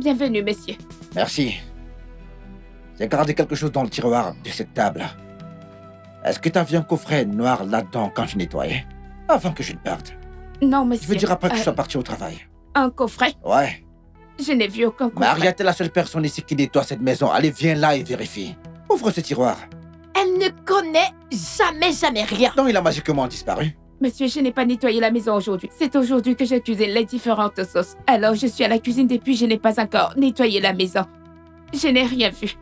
Bienvenue, messieurs. Merci. J'ai gardé quelque chose dans le tiroir de cette table. Est-ce que t'as vu un coffret noir là-dedans quand je nettoyais? Avant que je ne parte. Non, monsieur. Je veux dire après que je sois parti au travail. Un coffret? Ouais. Je n'ai vu aucun coffret. Maria, t'es la seule personne ici qui nettoie cette maison. Allez, viens là et vérifie. Ouvre ce tiroir. Elle ne connaît jamais rien. Donc il a magiquement disparu. Monsieur, je n'ai pas nettoyé la maison aujourd'hui. C'est aujourd'hui que je cuisine les différentes sauces. Alors, je suis à la cuisine depuis je n'ai pas encore nettoyé la maison. Je n'ai rien vu.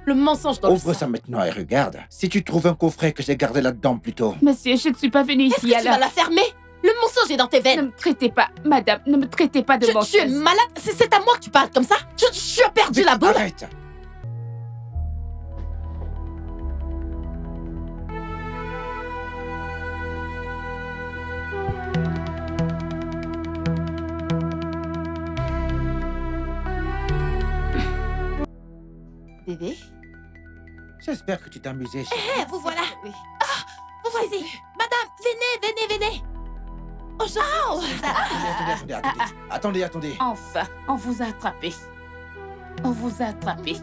Le mensonge dans le Ouvre sang. ça maintenant et regarde. Si tu trouves un coffret que j'ai gardé là-dedans plus tôt. Monsieur, je ne suis pas venue Est-ce ici que tu vas alors. la fermer? Le mensonge est dans tes Ne veines. me traitez pas, madame, ne me traitez pas de Tu es menteuse. malade? C'est à moi que tu parles comme ça? Tu as perdu la boule. Arrête. Bébé? J'espère que tu t'es amusé. Vous voilà. Vous voici. Madame, venez. Attendez. Enfin, on vous a attrapé. On vous a attrapé.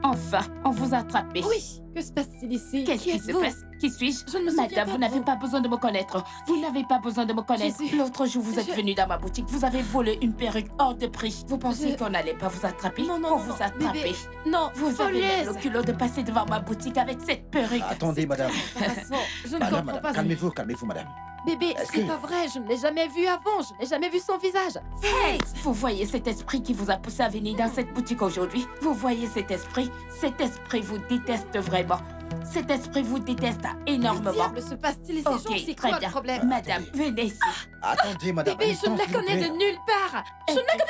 Enfin, on vous a attrapé. Oui. Que se passe-t-il ici? Qu'est-ce qui se passe? Qui suis-je? Je ne me souviens Madame, pas vous de n'avez vous. pas besoin de me connaître. Vous n'avez pas besoin de me connaître. Jésus. L'autre jour, vous êtes venu dans ma boutique. Vous avez volé une perruque hors de prix. Vous pensiez Je- qu'on n'allait pas vous attraper? Non, On vous a attrapé. Bébé. Non, Vous avez même le follaise. culot de passer devant ma boutique avec cette perruque. Attendez, madame. Embarrassant. Je ne Madame, comprends pas. calmez-vous, madame. Bébé, Est-ce c'est que- pas vrai. Je ne l'ai jamais vu avant. Je n'ai jamais vu son visage. Hey, vous voyez cet esprit qui vous a poussé à venir dans cette boutique aujourd'hui? Vous voyez cet esprit? Cet esprit vous déteste vraiment. Cet esprit vous déteste Que énormément. diable se passe-t-il ici? Ok, C'est très quoi bien. le problème? Madame, venez ici. Attendez, madame. Bébé, un je ne instant, la s'il vous connais plaît. de nulle part. Je ne la connais.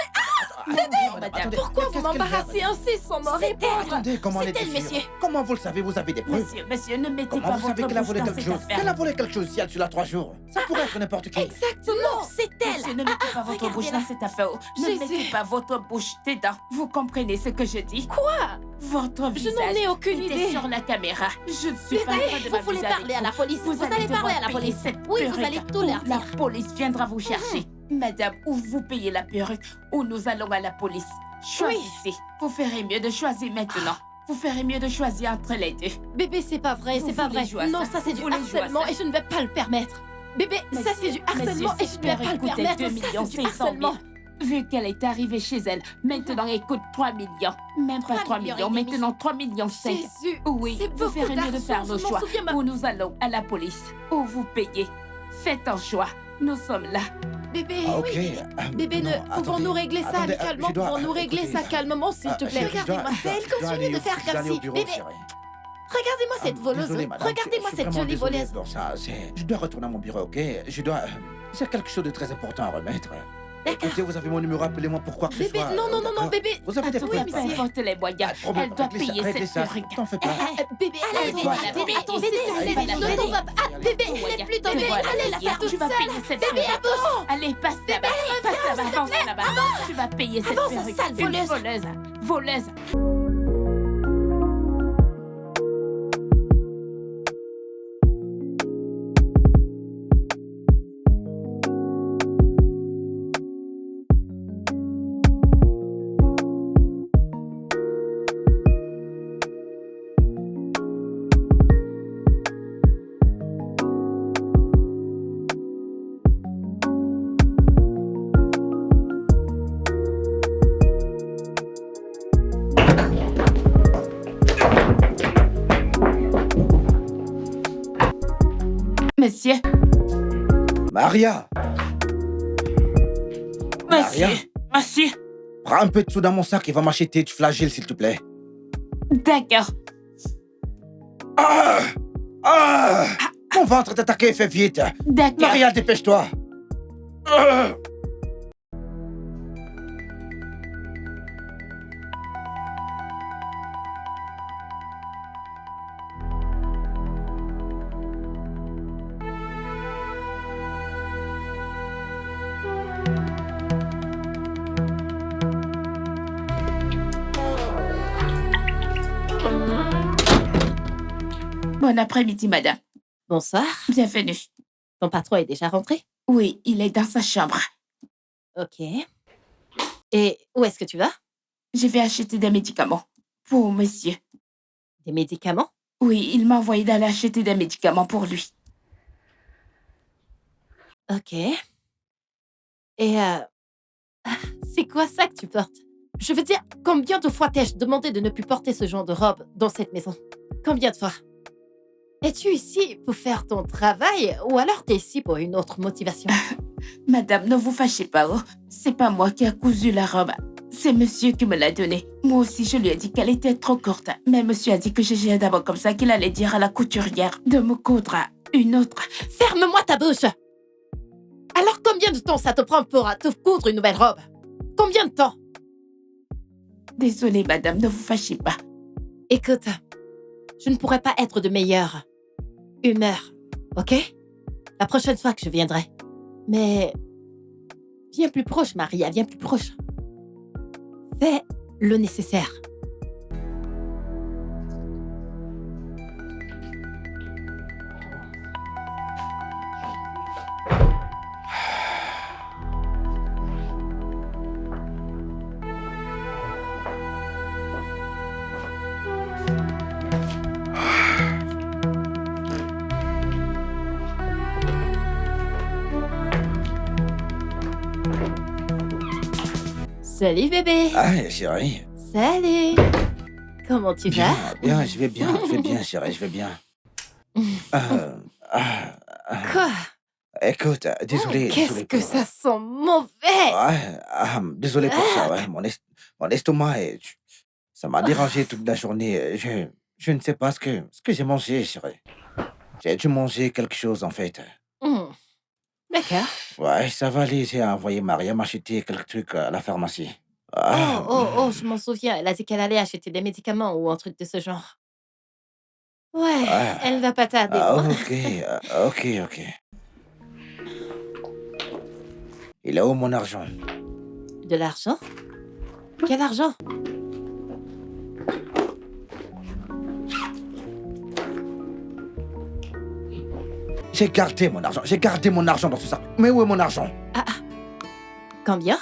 Attendez, madame. Pourquoi vous Qu'est-ce qu'elle m'embarrassez fait, madame? ainsi sans m'en répondre? Attendez, comment C'est elle est elle, sûre? monsieur. Comment vous le savez? Vous avez des preuves? Monsieur, ne mettez Comment pas vous votre savez qu'elle a bouche volé dans quelque cette chose? affaire. Qu'elle a volé quelque chose si elle sur là 3 jours? Ça pourrait être n'importe qui. Exactement, c'est elle. Monsieur, ne mettez pas votre bouche Regardez-la. dans cette affaire. Ne Jésus. mettez pas votre bouche dedans. Vous comprenez ce que je dis? Quoi? Votre Je visage n'en ai aucune était idée. sur la caméra. Je ne suis pas en train de Vous m'amuser voulez avec parler à vous. la police? Vous allez devoir parler à la payer police. cette Oui, vous perruque allez tout ou leur la dire. police viendra vous chercher. Madame, ou vous payez la perruque, ou nous allons à la police. Choisissez. Vous ferez mieux de choisir maintenant. Vous ferez mieux de choisir entre les deux. Bébé, c'est pas vrai, Vous c'est pas voulez vrai. jouer à Non, ça? ça c'est Vous du voulez jouer à harcèlement ça? et je ne vais pas le permettre. Bébé, ça c'est du harcèlement et je ne vais pas le coûtait permettre. 2 Ça millions c'est du 500 000. harcèlement. Vu qu'elle est arrivée chez elle, maintenant elle coûte 3 millions. Même pas 3 3 millions millions, et demi. maintenant 3 millions 5. Jésus, Oui, c'est vous beaucoup ferez mieux de faire d'argent. nos Je m'en choix. souviens Ou nous allons à la police. Ou vous payez. Faites un choix. Nous sommes là. Bébé, Ah, ok. Bébé, Non, pouvons-nous régler ça attendez, amicalement? je dois- Pouvons-nous régler écoutez, ça calmement, s'il te plaît? chérie, je dois- Regardez-moi, c'est elle je dois continue aller de au- faire je dois comme aller au si. bureau, Bébé, chérie. regardez-moi cette voleuse. Désolé, madame, Regardez-moi je suis cette vraiment jolie désolé voleuse. pour ça, je dois retourner à mon bureau, ok? Je dois... C'est quelque chose de très important à remettre. D'accord. Écoutez, vous avez mon numéro, appelez-moi pour quoi que ce Bébé, soit. non, d'accord? bébé. Vous avez des Tout preuves? à peu importe les moyens. Pas de problème, Elle doit réglez ça, payer réglez cette ça. perruque. T'en fais pas. Bébé, allez, Elle bébé, doit la bébé, payer. attendez, Elle va la non, payer. on va pas. Bébé, elle est plus dans Tu bébé, dois la allez la payer. faire toute Tu vas seule. payer cette Bébé, perruque. avance. Allez, passe là-bas. Passe là-bas, avance là-bas. Tu vas payer cette Avance, perruque. sale Une voleuse. Voleuse. Monsieur. Maria, Monsieur. Rien. Monsieur. prends un peu de sous dans mon sac et va m'acheter du flagelle, s'il te plaît. D'accord. Ah! Ah! Mon ventre est attaqué, fais vite. D'accord. Maria, dépêche-toi. Ah! Bon après-midi, madame. Bonsoir. Bienvenue. Ton patron est déjà rentré? Oui, il est dans sa chambre. Ok. Et où est-ce que tu vas? Je vais acheter des médicaments pour monsieur. Des médicaments? Oui, il m'a envoyé d'aller acheter des médicaments pour lui. Ok. Et c'est quoi ça que tu portes? Je veux dire, combien de fois t'ai-je demandé de ne plus porter ce genre de robe dans cette maison? Combien de fois? Es-tu ici pour faire ton travail ou alors t'es ici pour une autre motivation? Madame, ne vous fâchez pas, oh. C'est pas moi qui a cousu la robe. C'est monsieur qui me l'a donnée. Moi aussi, je lui ai dit qu'elle était trop courte. Mais monsieur a dit que j'ai d'abord comme ça qu'il allait dire à la couturière de me coudre une autre. Ferme-moi ta bouche! Alors combien de temps ça te prend pour te coudre une nouvelle robe? Combien de temps? Désolée, madame, ne vous fâchez pas. Écoute, je ne pourrais pas être de meilleure humeur, ok? La prochaine fois que je viendrai. Mais viens plus proche, Maria, viens plus proche. Fais le nécessaire. Salut bébé. Ah, chérie. Salut. Comment tu vas? Bien, je vais bien, chérie, je vais bien. Euh, ah, Quoi? écoute, désolé. Qu'est-ce désolé que pour- ça sent mauvais? Ouais, désolé pour ça, ouais. Mon estomac, ça m'a dérangé toute la journée. Je ne sais pas ce que j'ai mangé, chérie. J'ai dû manger quelque chose, en fait. Hmm. D'accord. Ouais, ça va aller. J'ai envoyé Maria m'acheter quelques trucs à la pharmacie. Je m'en souviens. Elle a dit qu'elle allait acheter des médicaments ou un truc de ce genre. Ouais, Ouais. elle va pas tarder. hein. Ok. Il est où mon argent? De l'argent? Quel argent? J'ai gardé mon argent dans ce sac. Mais où est mon argent? Combien?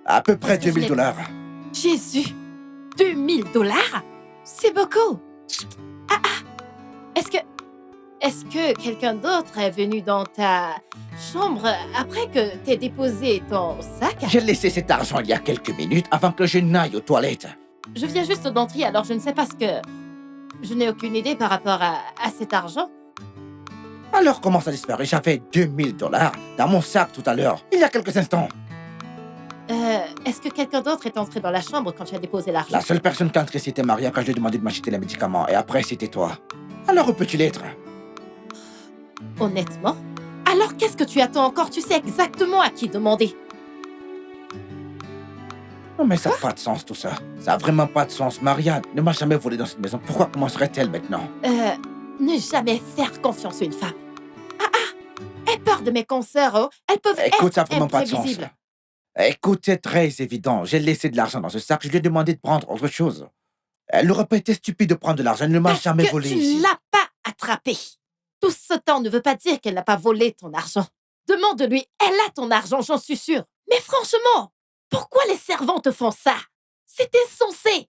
À peu près Est-ce que je 2000 l'ai- $. Jésus! 2000 $? C'est beaucoup! Est-ce que quelqu'un d'autre est venu dans ta chambre après que t'aies déposé ton sac? J'ai laissé cet argent il y a quelques minutes avant que je n'aille aux toilettes. Je viens juste d'entrer, alors je ne sais pas ce que... Je n'ai aucune idée par rapport à cet argent. Alors comment ça disparaît? J'avais 2000 $ dans mon sac tout à l'heure, il y a quelques instants. Est-ce que quelqu'un d'autre est entré dans la chambre quand tu as déposé l'argent? La seule personne qui est entrée, c'était Maria quand je lui ai demandé de m'acheter les médicaments. Et après, c'était toi. Alors où peux-tu l'être? Honnêtement? Alors qu'est-ce que tu attends encore? Tu sais exactement à qui demander. Non mais ça n'a pas de sens tout ça. Ça n'a vraiment pas de sens. Maria ne m'a jamais volé dans cette maison. Pourquoi commencerait-elle maintenant? Ne jamais faire confiance à une femme. Aie peur de mes consoeurs, oh. Elles peuvent Écoute, ça n'a être vraiment pas de sens. imprévisibles. Écoute, c'est très évident. J'ai laissé de l'argent dans ce sac. Je lui ai demandé de prendre autre chose. Elle n'aurait pas été stupide de prendre de l'argent. Elle ne m'a Parce jamais que volé tu ici. ne l'as pas attrapé. Tout ce temps ne veut pas dire qu'elle n'a pas volé ton argent. Demande-lui, elle a ton argent, j'en suis sûre. Mais franchement, pourquoi les servants te font ça? C'est insensé.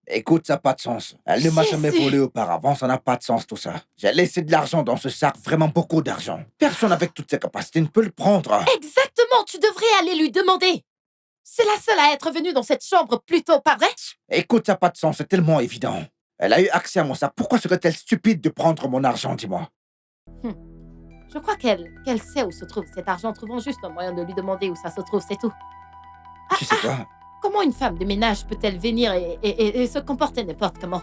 Écoute, ça n'a pas de sens. Elle ne m'a jamais Jésus. volé auparavant. Ça n'a pas de sens tout ça. J'ai laissé de l'argent dans ce sac. Vraiment beaucoup d'argent. Personne avec toutes ses capacités ne peut le prendre. Exactement, tu devrais aller lui demander. C'est la seule à être venue dans cette chambre plus tôt, pas vrai? Écoute, ça n'a pas de sens. C'est tellement évident. Elle a eu accès à mon sac. Pourquoi serait-elle stupide de prendre mon argent, dis-moi? Je crois qu'elle sait où se trouve cet argent. Trouvons juste un moyen de lui demander où ça se trouve, c'est tout. Tu sais quoi? Comment une femme de ménage peut-elle venir et se comporter n'importe comment?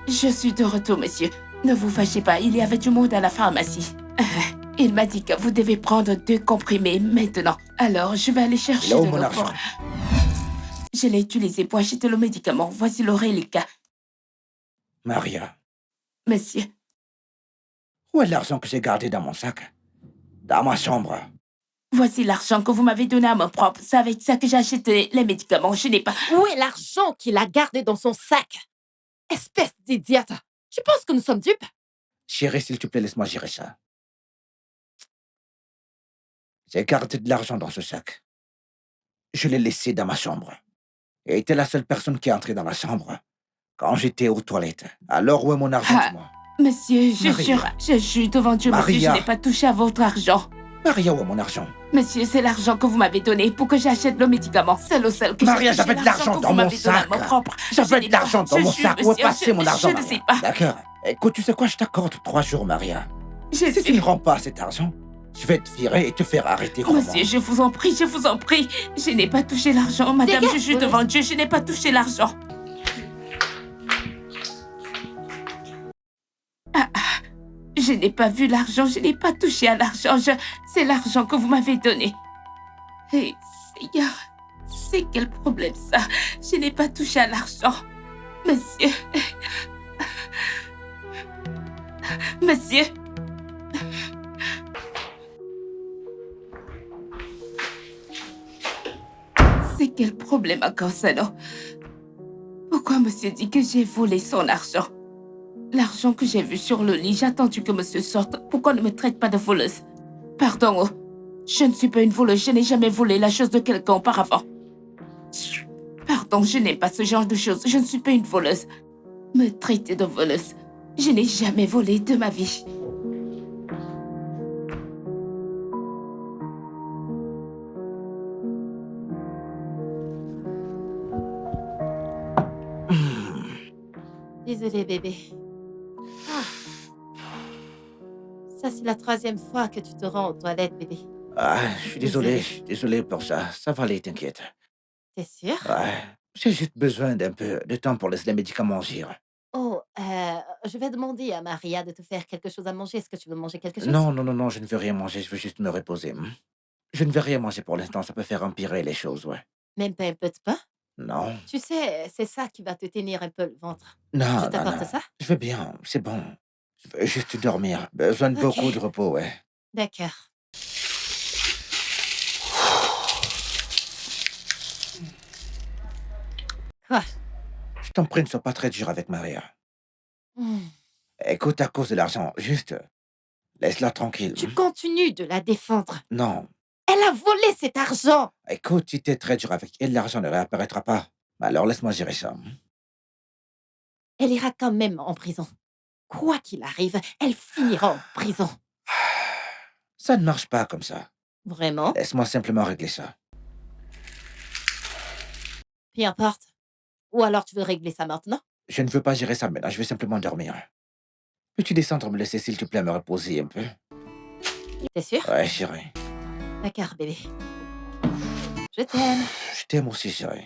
Je suis de retour, monsieur. Ne vous fâchez pas, il y avait du monde à la pharmacie. Il m'a dit que vous devez prendre 2 comprimés maintenant. Alors, je vais aller chercher Il est où de mon l'eau argent? pour- Je l'ai utilisé pour acheter le médicament. Voici le reliquat. Maria, Monsieur, où est l'argent que j'ai gardé dans mon sac? Dans ma chambre. voici l'argent que vous m'avez donné à mon propre. C'est avec ça que j'ai acheté les médicaments. Je n'ai pas... Où est l'argent qu'il a gardé dans son sac? Espèce d'idiote! Tu penses que nous sommes dupes? Chérie, s'il te plaît, laisse-moi gérer ça. J'ai gardé de l'argent dans ce sac. Je l'ai laissé dans ma chambre. Et t'es la seule personne qui est entrée dans la chambre quand j'étais aux toilettes. Alors où est mon argent, Ah, dis-moi? monsieur, Maria. je jure devant Dieu, monsieur, je Maria. n'ai pas touché à votre argent. Maria, où est mon argent? Monsieur, c'est l'argent que vous m'avez donné pour que j'achète le médicament. C'est le seul que j'ai Maria, touché, j'avais de l'argent que dans vous mon m'avez donné à sac. mon propre. J'avais Je de n'ai pas- l'argent dans je mon jure, sac. Où est monsieur, passé mon argent, je ne Maria? sais pas. D'accord. Écoute, tu sais quoi? Je t'accorde 3 jours, Maria. Je Si tu ne sais. rends pas cet argent, je vais te virer et te faire arrêter, crois-moi. Monsieur, je vous en prie, je vous en prie. Je n'ai pas touché l'argent, madame. Dégage, Je jure voleuse. devant Dieu, je n'ai pas touché l'argent. Je n'ai pas vu l'argent, je n'ai pas touché à l'argent. C'est l'argent que vous m'avez donné. Et Seigneur, c'est quel problème ça? Je n'ai pas touché à l'argent. Monsieur. Monsieur. C'est quel problème encore, Sano? Pourquoi monsieur dit que j'ai volé son argent? L'argent que j'ai vu sur le lit, j'ai attendu que monsieur sorte. Pourquoi ne me traite pas de voleuse? Pardon, oh. Je ne suis pas une voleuse, je n'ai jamais volé la chose de quelqu'un auparavant. Pardon, je n'aime pas ce genre de choses, je ne suis pas une voleuse. Me traiter de voleuse, je n'ai jamais volé de ma vie. Désolée, bébé. Ah. Ça, c'est la 3e fois que tu te rends aux toilettes, bébé. Ah, je suis désolé, Désolée. je suis désolé pour ça. Ça va aller, t'inquiète. T'es sûr? Ouais, j'ai juste besoin d'un peu de temps pour laisser les médicaments agir. Oh, je vais demander à Maria de te faire quelque chose à manger. Est-ce que tu veux manger quelque chose? Non, non, non, non, je ne veux rien manger, je veux juste me reposer. Je ne veux rien manger pour l'instant, ça peut faire empirer les choses, ouais. Même pas un peu de pain? Non, Tu sais, c'est ça qui va te tenir un peu le ventre. Je non, non, t'apporte non. ça? Je veux bien, c'est bon. Je veux juste dormir. Besoin de Ok. beaucoup de repos, ouais. D'accord. Quoi? Je t'en prie, ne sois pas très dur avec Maria. Hmm. Écoute, à cause de l'argent, juste laisse-la tranquille. Tu continues de la défendre. Non, Elle a volé cet argent! écoute, si t'es très dur avec elle, l'argent ne réapparaîtra pas. Alors laisse-moi gérer ça. Elle ira quand même en prison. Quoi qu'il arrive, elle finira en prison. Ça ne marche pas comme ça. Vraiment? Laisse-moi simplement régler ça. Peu importe. Ou alors tu veux régler ça maintenant? Je ne veux pas gérer ça maintenant, je veux simplement dormir. Peux-tu descendre me laisser, s'il te plaît, me reposer un peu? T'es sûr? Ouais, chérie. D'accord, bébé. Je t'aime. Je t'aime aussi, chérie.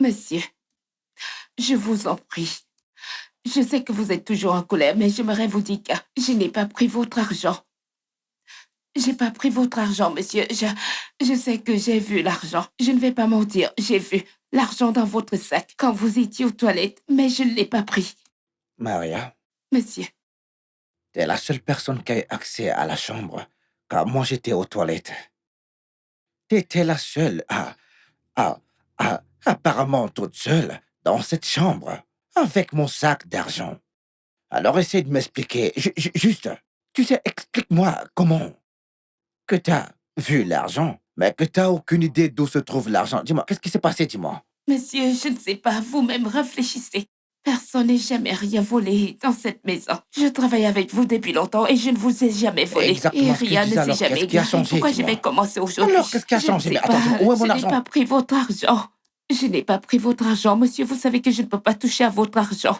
Monsieur, je vous en prie. Je sais que vous êtes toujours en colère, mais j'aimerais vous dire que je n'ai pas pris votre argent. J'ai pas pris votre argent, monsieur. Je sais que j'ai vu l'argent. Je ne vais pas mentir, j'ai vu l'argent dans votre sac quand vous étiez aux toilettes, mais je ne l'ai pas pris. Maria, Monsieur, t'es la seule personne qui a eu accès à la chambre quand moi j'étais aux toilettes. T'étais la seule apparemment toute seule dans cette chambre avec mon sac d'argent. Alors essaie de m'expliquer. Juste, tu sais, explique-moi comment que t'as vu l'argent, mais que t'as aucune idée d'où se trouve l'argent. Dis-moi, qu'est-ce qui s'est passé, dis-moi? monsieur, je ne sais pas, vous-même réfléchissez. Personne n'est jamais rien volé dans cette maison. Je travaille avec vous depuis longtemps et je ne vous ai jamais volé. Exactement Et ce que je rien ne disais, s'est alors, jamais qu'est-ce qui a égaré. changé, Pourquoi je dis-moi? vais commencer aujourd'hui? Alors, qu'est-ce qui a Je changé? ne Mais sais attends, pas. où est mon Je n'ai argent? pas pris votre argent. Je n'ai pas pris votre argent, monsieur. Vous savez que je ne peux pas toucher à votre argent.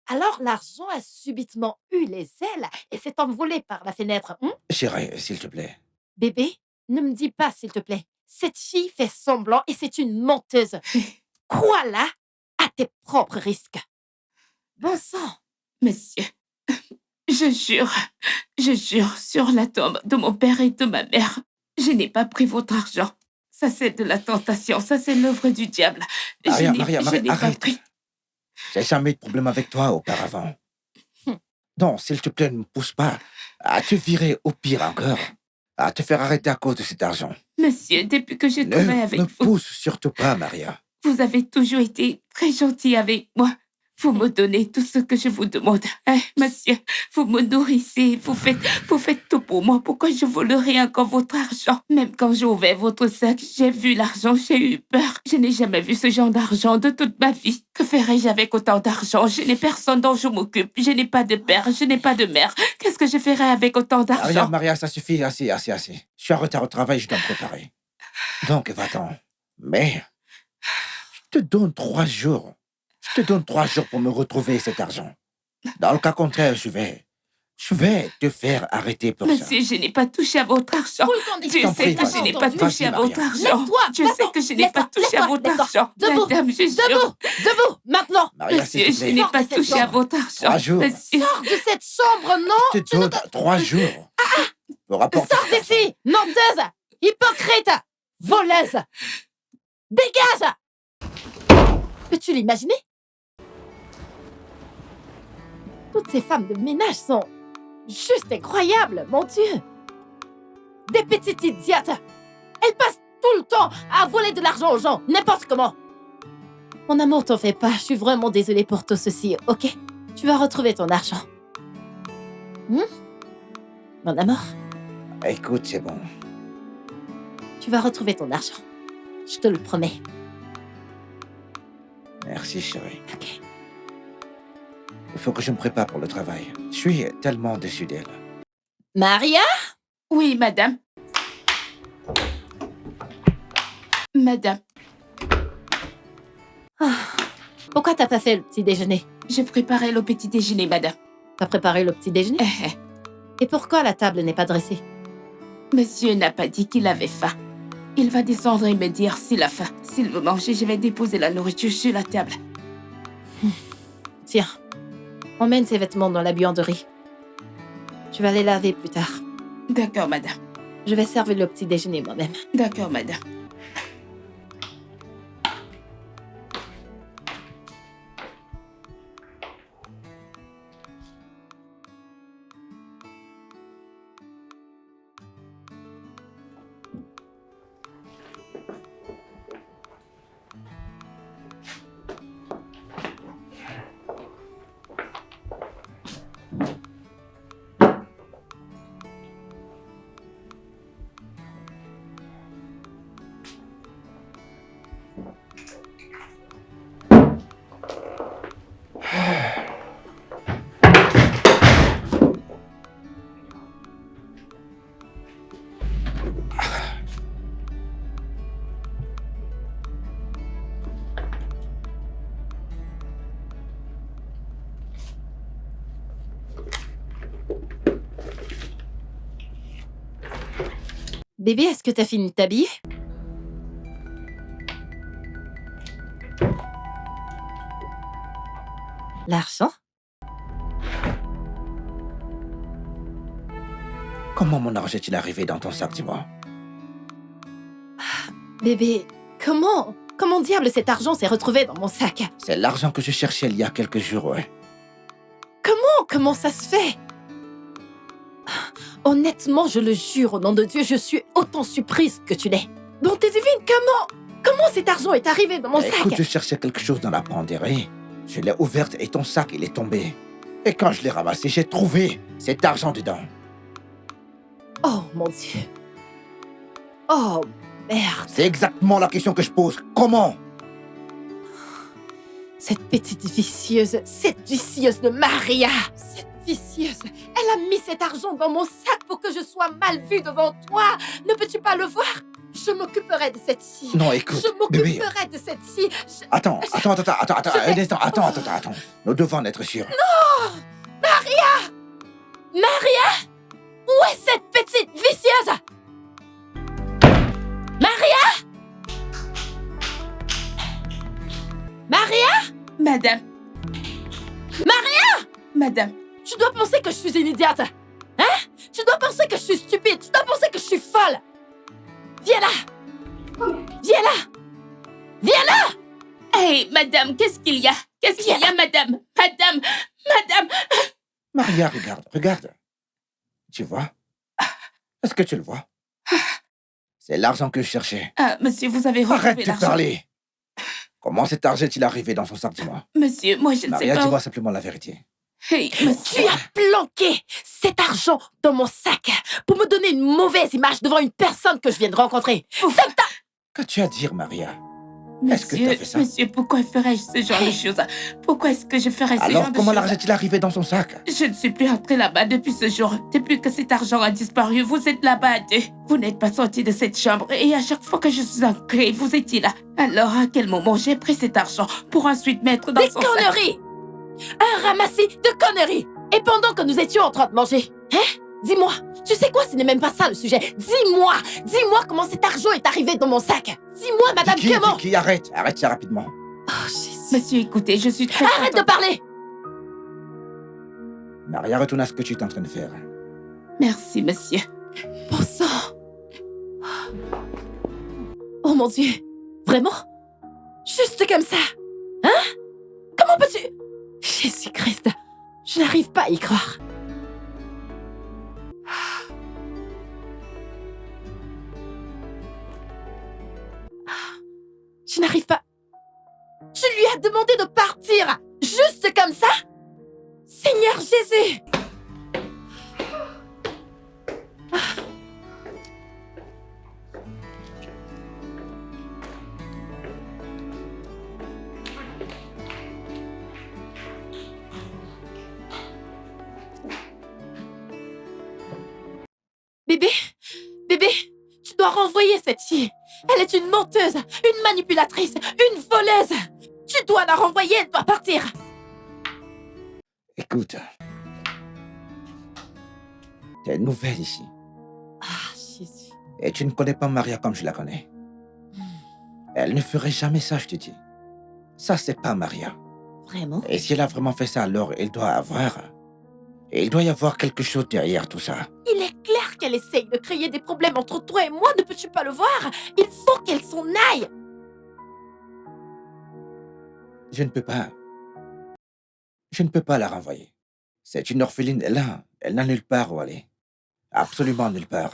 Alors l'argent a subitement eu les ailes et s'est envolé par la fenêtre. Chérie, s'il te plaît. Bébé, ne me dis pas, s'il te plaît. Cette fille fait semblant et c'est une menteuse. Crois-la à tes propres risques. Bon sang. Monsieur, je jure sur la tombe de mon père et de ma mère, je n'ai pas pris votre argent. Ça, c'est de la tentation. Ça, c'est l'œuvre du diable. Maria, Je n'ai pas arrête. pris. J'ai jamais eu de problème avec toi auparavant. Non, s'il te plaît, ne me pousse pas à te virer au pire encore, à te faire arrêter à cause de cet argent. Monsieur, depuis que je travaille Ne avec me vous, pousse surtout pas, Maria. vous avez toujours été très gentil avec moi. Vous me donnez tout ce que je vous demande. Hein, monsieur, vous me nourrissez, vous faites tout pour moi. Pourquoi je volerais encore votre argent? Même quand j'ai ouvert votre sac, j'ai vu l'argent, j'ai eu peur. Je n'ai jamais vu ce genre d'argent de toute ma vie. Que ferais-je avec autant d'argent? Je n'ai personne dont je m'occupe. Je n'ai pas de père, je n'ai pas de mère. Qu'est-ce que je ferais avec autant d'argent? Maria, ça suffit, assez. Je suis en retard au travail, je dois me préparer. Donc, va-t'en. Mais, je te donne 3 jours. Je te donne 3 jours pour me retrouver cet argent. Dans le cas contraire, je vais te faire arrêter pour ça. Monsieur, je n'ai pas touché à votre argent. Dieu t'en sait prie, que je n'ai pas vas-y, touché à Maria. votre argent. Lève-toi, Dieu sait que je n'ai pas touché à votre argent. Debout, Madame, je jure. debout, maintenant. Maria, Monsieur, s'il te je plaît. n'ai Sors pas de cette touché à chambre. votre argent. 3 jours. Monsieur, Sors de cette chambre, non. Je te donne 3 jours. Pour rapporter Sors cet argent. d'ici, menteuse, hypocrite, voleuse. Dégage. Peux-tu l'imaginer? Toutes ces femmes de ménage sont juste incroyables, mon Dieu. Des petites idiotes. Elles passent tout le temps à voler de l'argent aux gens, n'importe comment. Mon amour, t'en fais pas. Je suis vraiment désolée pour tout ceci, ok? Tu vas retrouver ton argent. Mon amour, Écoute, c'est bon. tu vas retrouver ton argent. Je te le promets. Merci, chérie. Ok. Il faut que je me prépare pour le travail. Je suis tellement déçu d'elle. Maria? oui, madame. Madame, Pourquoi t'as pas fait le petit déjeuner? je préparais le petit déjeuner, madame. T'as préparé le petit déjeuner? Et pourquoi la table n'est pas dressée? Monsieur n'a pas dit qu'il avait faim. Il va descendre et me dire s'il a faim. S'il veut manger, je vais déposer la nourriture sur la table. Tiens, emmène ces vêtements dans la buanderie. Je vais les laver plus tard. D'accord, madame. Je vais servir le petit déjeuner moi-même. D'accord, madame. Bébé, est-ce que t'as fini de t'habiller? L'argent? Comment mon argent est-il arrivé dans ton sac, dis-moi? Bébé, comment diable cet argent s'est retrouvé dans mon sac? C'est l'argent que je cherchais il y a quelques jours, ouais. Comment ça se fait? Honnêtement, je le jure, au nom de Dieu, je suis autant surprise que tu l'es. Donc t'es divine, comment cet argent est arrivé dans mon sac? Écoute, je cherchais quelque chose dans la penderie. Je l'ai ouverte et ton sac, il est tombé. Et quand je l'ai ramassé, j'ai trouvé cet argent dedans. Oh mon Dieu. Oh merde. C'est exactement la question que je pose. Comment? Cette petite vicieuse de Maria. Cette vicieuse, elle a mis cet argent dans mon sac pour que je sois mal vue devant toi. Ne peux-tu pas le voir? Je m'occuperai de cette fille. Non, écoute, Je bébé. m'occuperai de cette fille. Attends, Je un vais- instant, attends. Nous devons en être sûrs. Maria! Où est cette petite vicieuse? Maria! Madame. Madame, Tu dois penser que je suis une idiote. Hein? Tu dois penser que je suis stupide. Tu dois penser que je suis folle. Viens là. Viens là. hey, madame, qu'est-ce qu'il y a? Qu'est-ce qu'il y a, madame? Madame! Maria, regarde. Tu vois? Est-ce que tu le vois? C'est l'argent que je cherchais. Ah, monsieur, vous avez retrouvé Arrête de l'argent. parler. Comment cet argent est-il arrivé dans son sac, dis-moi? Monsieur, moi, je ne sais Maria, pas. dis-moi simplement la vérité. Hey, Tu monsieur. as planqué cet argent dans mon sac pour me donner une mauvaise image devant une personne que je viens de rencontrer. Qu'as-tu à dire, Maria? Est-ce que tu as fait ça? Monsieur, pourquoi ferais-je ce genre de choses? Pourquoi est-ce que je ferais ce genre Alors, de comment choses? l'argent est-il arrivé dans son sac? Je ne suis plus entrée là-bas depuis ce jour. Depuis que cet argent a disparu, vous êtes là-bas à deux. Vous n'êtes pas sorti de cette chambre et à chaque fois que je suis entrée, vous étiez là. Alors, à quel moment j'ai pris cet argent pour ensuite mettre dans Des son sac? conneries! Un ramassis de conneries! Et pendant que nous étions en train de manger, hein? Dis-moi, tu sais quoi, ce n'est même pas ça le sujet. Dis-moi comment cet argent est arrivé dans mon sac. Dis-moi, madame, comment? Qui arrête ça rapidement. Oh, Jésus. Monsieur, écoutez, je suis très Arrête de contente. parler! Maria, retourne à ce que tu es en train de faire. Merci, monsieur. Bon sang! Oh mon Dieu! Vraiment? Juste comme ça? Hein? Comment peux-tu... Jésus-Christ, je n'arrive pas à y croire. Je n'arrive pas... Tu lui as demandé de partir, juste comme ça? Seigneur Jésus! Bébé, tu dois renvoyer cette fille. Elle est une menteuse, une manipulatrice, une voleuse. Tu dois la renvoyer, elle doit partir. Écoute. T'es nouvelle ici. Ah, Jésus. Et tu ne connais pas Maria comme je la connais. Elle ne ferait jamais ça, je te dis. Ça, c'est pas Maria. Vraiment? Et si elle a vraiment fait ça, alors il doit y avoir quelque chose derrière tout ça. Il est clair qu'elle essaye de créer des problèmes entre toi et moi, ne peux-tu pas le voir? Il faut qu'elle s'en aille. Je ne peux pas. Je ne peux pas la renvoyer. C'est une orpheline, elle n'a nulle part où aller. Absolument nulle part.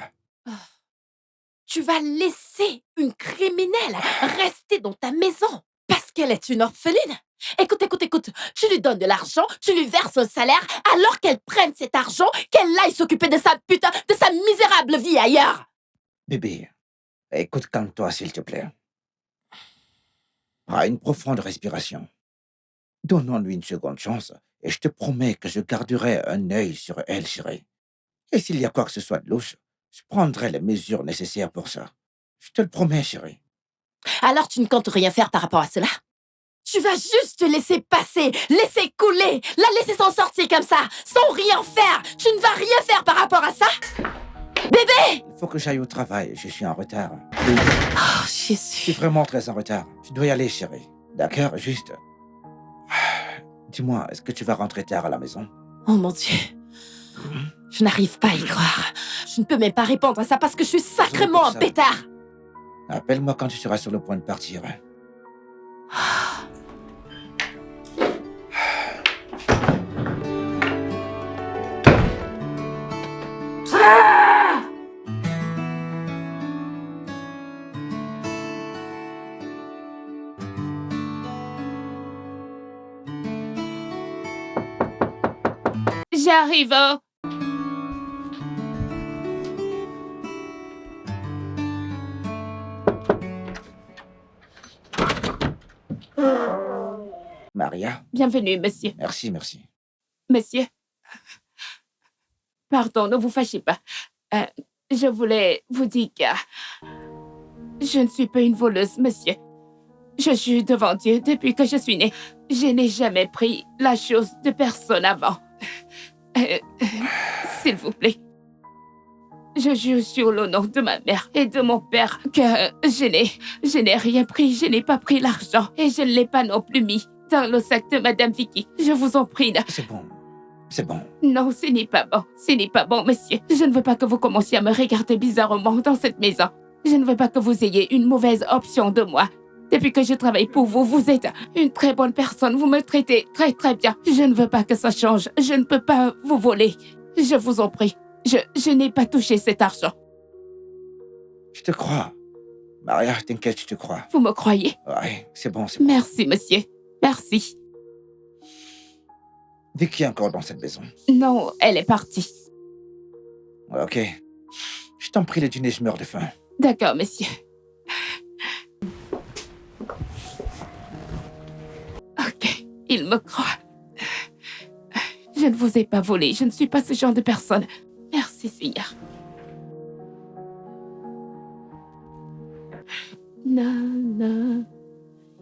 Tu vas laisser une criminelle rester dans ta maison parce qu'elle est une orpheline? Écoute. Tu lui donnes de l'argent, tu lui verses un salaire, alors qu'elle prenne cet argent, qu'elle aille s'occuper de sa putain, de sa misérable vie ailleurs. Bébé, écoute, calme-toi, s'il te plaît. Prends une profonde respiration. Donnons-lui une seconde chance et je te promets que je garderai un œil sur elle, chérie. Et s'il y a quoi que ce soit de louche, je prendrai les mesures nécessaires pour ça. Je te le promets, chérie. Alors tu ne comptes rien faire par rapport à cela? Tu vas juste te laisser passer, laisser couler, la laisser s'en sortir comme ça, sans rien faire. Tu ne vas rien faire par rapport à ça? Bébé! Il faut que j'aille au travail, je suis en retard. Oh, Je suis Jésus. vraiment très en retard. Je dois y aller, chérie. D'accord, juste... Dis-moi, est-ce que tu vas rentrer tard à la maison? Oh mon Dieu. Je n'arrive pas à y croire. Je ne peux même pas répondre à ça parce que je suis sacrément un ça. pétard. Appelle-moi quand tu seras sur le point de partir. J'arrive. Oh. Maria. Bienvenue, monsieur. Merci, merci. Monsieur. Pardon, ne vous fâchez pas. Je voulais vous dire que je ne suis pas une voleuse, monsieur. Je jure devant Dieu, depuis que je suis née, je n'ai jamais pris la chose de personne avant. S'il vous plaît. Je jure sur le nom de ma mère et de mon père que je n'ai rien pris, je n'ai pas pris l'argent et je ne l'ai pas non plus mis dans le sac de Madame Vicky. Je vous en prie. C'est bon. C'est bon. Non, ce n'est pas bon. Ce n'est pas bon, monsieur. Je ne veux pas que vous commenciez à me regarder bizarrement dans cette maison. Je ne veux pas que vous ayez une mauvaise option de moi. Depuis que je travaille pour vous, vous êtes une très bonne personne. Vous me traitez très très bien. Je ne veux pas que ça change. Je ne peux pas vous voler. Je vous en prie. Je n'ai pas touché cet argent. Je te crois. Maria, t'inquiète, je te crois. Vous me croyez? Ouais, c'est bon, c'est bon. Merci, monsieur. Merci. Vicky est encore dans cette maison. Non, elle est partie. Ok. Je t'en prie, le dîner, je meurs de faim. D'accord, monsieur. Ok, il me croit. Je ne vous ai pas volé. Je ne suis pas ce genre de personne. Merci, Seigneur. Na,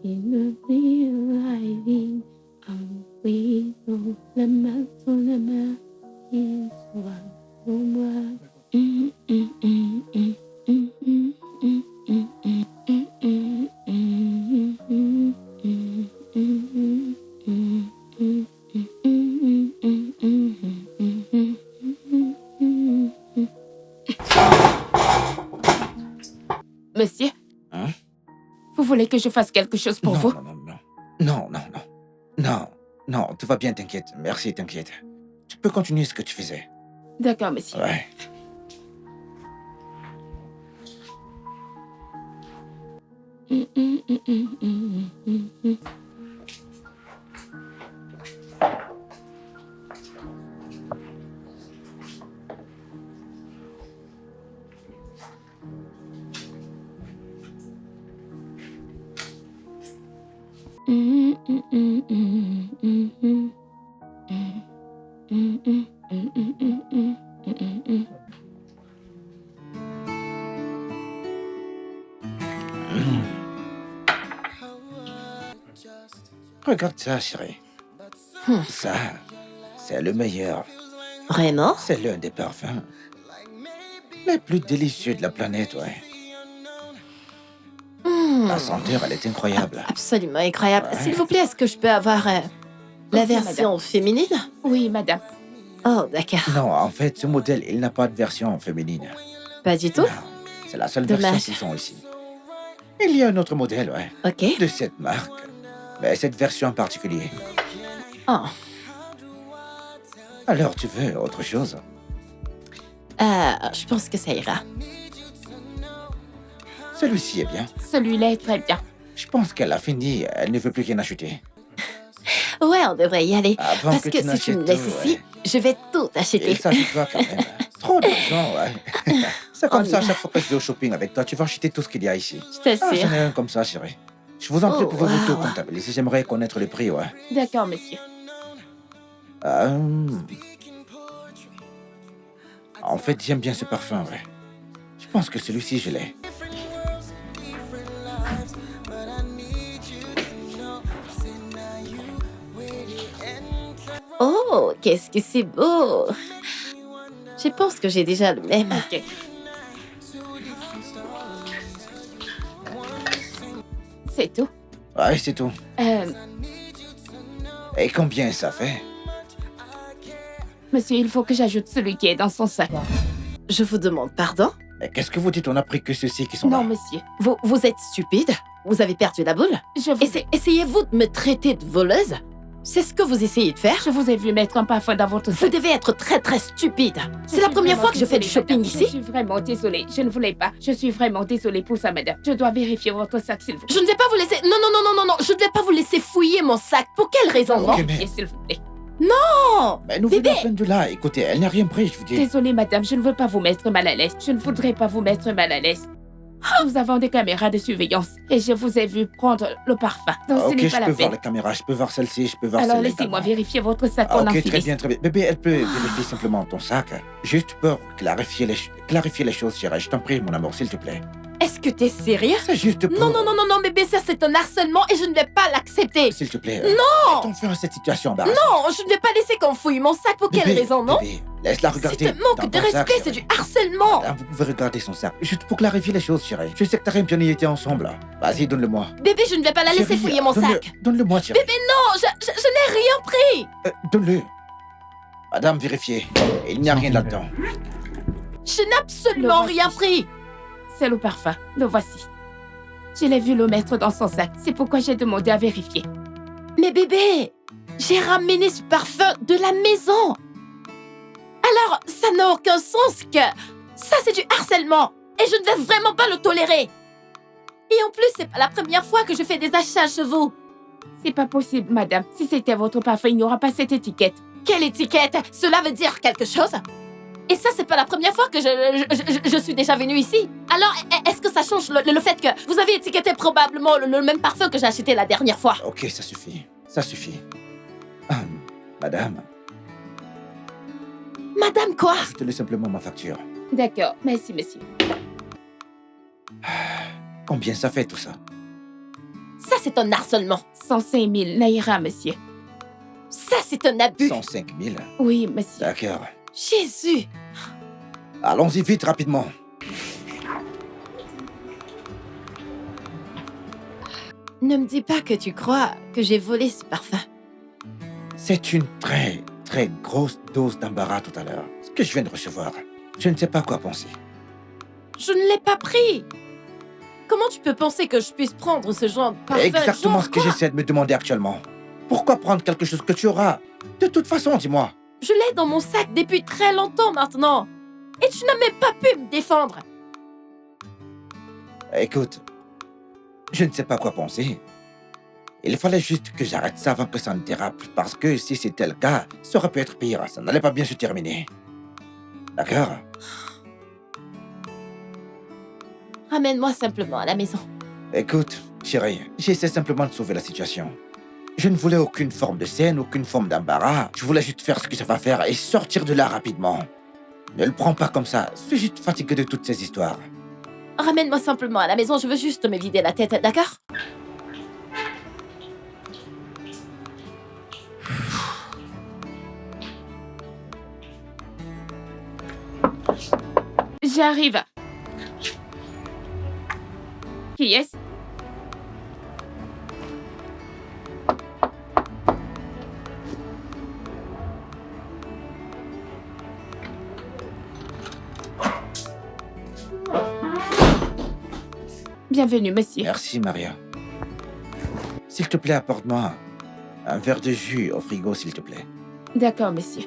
il me dit, oui, la main sur la main, il sera pour moi. Monsieur, hein? Vous voulez que je fasse quelque chose pour vous? Non, tout va bien, t'inquiète. Merci, t'inquiète. Tu peux continuer ce que tu faisais. D'accord, monsieur. Ouais. Regarde ça, chérie. Ça, c'est le meilleur. Vraiment? C'est l'un des parfums les plus délicieux de la planète, ouais. La senteur, elle est incroyable. Absolument incroyable. Ouais. S'il vous plaît, est-ce que je peux avoir la Ok, version féminine? Oui, madame. Oh, d'accord. Non, en fait, ce modèle, il n'a pas de version féminine. Pas du tout? Non, c'est la seule version Dommage. qu'ils ont ici. Il y a un autre modèle, ouais, Ok. de cette marque. Mais cette version en particulier. Oh. Alors, tu veux autre chose? Je pense que ça ira. Celui-ci est bien. Celui-là est très bien. Je pense qu'elle a fini. Elle ne veut plus rien acheter. Ouais, on devrait y aller. Avant Parce que que tu si tu n'achètes me laisses tout, ici, ouais. je vais tout acheter. Il s'agit de toi quand même. Trop d'argent, ouais. C'est comme On y ça, à va. chaque fois que je vais au shopping avec toi, tu vas acheter tout ce qu'il y a ici. Je Ah, t'assure. j'en ai un comme ça, chérie. Je vous en prie, Oh, pouvez-vous tout wow. comptabiliser? J'aimerais connaître le prix, ouais. D'accord, monsieur. En fait, j'aime bien ce parfum, ouais. Je pense que celui-ci, je l'ai. Oh, qu'est-ce que c'est beau! Je pense que j'ai déjà le même. Ok. C'est tout. Ouais, c'est tout. Euh, Et combien ça fait? monsieur, il faut que j'ajoute celui qui est dans son sac. Je vous demande pardon? Mais qu'est-ce que vous dites? On a pris que ceux-ci qui sont Non, là. monsieur. Vous êtes stupide? Vous avez perdu la boule? Je vous, Essayez-vous de me traiter de voleuse? C'est ce que vous essayez de faire? je vous ai vu mettre un parfum dans votre Vous sac. devez être très très stupide. Je C'est la suis première vraiment fois que je fais du désolée, shopping madame. ici. Je suis vraiment désolée. Je ne voulais pas. Je suis vraiment désolée pour ça, madame. Je dois vérifier votre sac, s'il vous plaît. Je ne vais pas vous laisser... Non, je ne vais pas vous laisser fouiller mon sac. Pour quelle raison, non? Ok, mais- Vérifiez, s'il vous plaît. Non! Mais nous Bébé! venons à peine de là. Écoutez, elle n'a rien pris, je vous dis. Désolée, madame. Je ne veux pas vous mettre mal à l'aise. Je ne voudrais pas vous mettre mal à l'aise. Nous avons des caméras de surveillance et je vous ai vu prendre le parfum. Donc ce Ok, n'est je pas la peux voir peine. les caméras, je peux voir celle-ci, je peux voir Alors celle-là. laissez-moi également. vérifier votre sac Ah, qu'on en ok, très finisse. bien, très bien. Bébé, elle peut vérifier simplement ton sac. Juste pour clarifier les choses, chérie. Je t'en prie, mon amour, s'il te plaît. Est-ce que t'es sérieux? C'est juste pour... Non, bébé, ça c'est un harcèlement et je ne vais pas l'accepter. S'il te plaît. Non! T'en fais à cette situation embarrassante. Non, je ne vais pas laisser qu'on fouille mon sac. Pour quelle Bébé, raison, non? Bébé, laisse-la regarder. C'est un manque dans de ton sac, respect, c'est chérie. du harcèlement. Madame, vous pouvez regarder son sac. Juste pour clarifier les choses, chérie. Je sais que t'as bien y été ensemble. Vas-y, donne-le-moi. Bébé, je ne vais pas la laisser Chérie, fouiller mon donne-le- sac. Donne-le-moi, chérie. Bébé, non, je n'ai rien pris. Donne-le. Madame, vérifiez. Il n'y a rien là-dedans. Je n'ai absolument Le voici. rien pris. C'est le parfum. Le voici. Je l'ai vu le mettre dans son sac. C'est pourquoi j'ai demandé à vérifier. Mais bébé, j'ai ramené ce parfum de la maison. Alors, ça n'a aucun sens que... Ça, c'est du harcèlement. Et je ne vais vraiment pas le tolérer. Et en plus, c'est pas la première fois que je fais des achats chez vous. C'est pas possible, madame. Si c'était votre parfum, il n'y aura pas cette étiquette. Quelle étiquette? Cela veut dire quelque chose? Et ça, c'est pas la première fois que je suis déjà venue ici. Alors, est-ce que ça change le fait que vous avez étiqueté probablement le même parfum que j'ai acheté la dernière fois? Ok, ça suffit. Ça suffit. Madame, Madame quoi? ajoutez-le simplement ma facture. D'accord. Merci, monsieur. Combien ça fait tout ça? Ça, c'est un harcèlement. 105 000 naira, monsieur. Ça, c'est un abus. 105 000. Oui, monsieur. D'accord. Jésus! Allons-y vite, rapidement. Ne me dis pas que tu crois que j'ai volé ce parfum. C'est une très, très grosse dose d'embarras tout à l'heure. Ce que je viens de recevoir. Je ne sais pas quoi penser. Je ne l'ai pas pris. Comment tu peux penser que je puisse prendre ce genre de parfum? Exactement genre ce que quoi? j'essaie de me demander actuellement. Pourquoi prendre quelque chose que tu auras? De toute façon, dis-moi. Je l'ai dans mon sac depuis très longtemps maintenant. Et tu n'as même pas pu me défendre. Écoute, je ne sais pas quoi penser. Il fallait juste que j'arrête ça avant que ça ne dérape, parce que si c'était le cas, ça aurait pu être pire. Ça n'allait pas bien se terminer. D'accord? Ramène-moi simplement à la maison. Écoute, chérie, j'essaie simplement de sauver la situation. Je ne voulais aucune forme de scène, aucune forme d'embarras. Je voulais juste faire ce que j'avais à faire et sortir de là rapidement. Ne le prends pas comme ça. Je suis juste fatigué de toutes ces histoires. Ramène-moi simplement à la maison, je veux juste me vider la tête, d'accord? J'arrive. Qui est-ce? Bienvenue, monsieur. Merci, Maria. S'il te plaît, apporte-moi un verre de jus au frigo, s'il te plaît. D'accord, monsieur.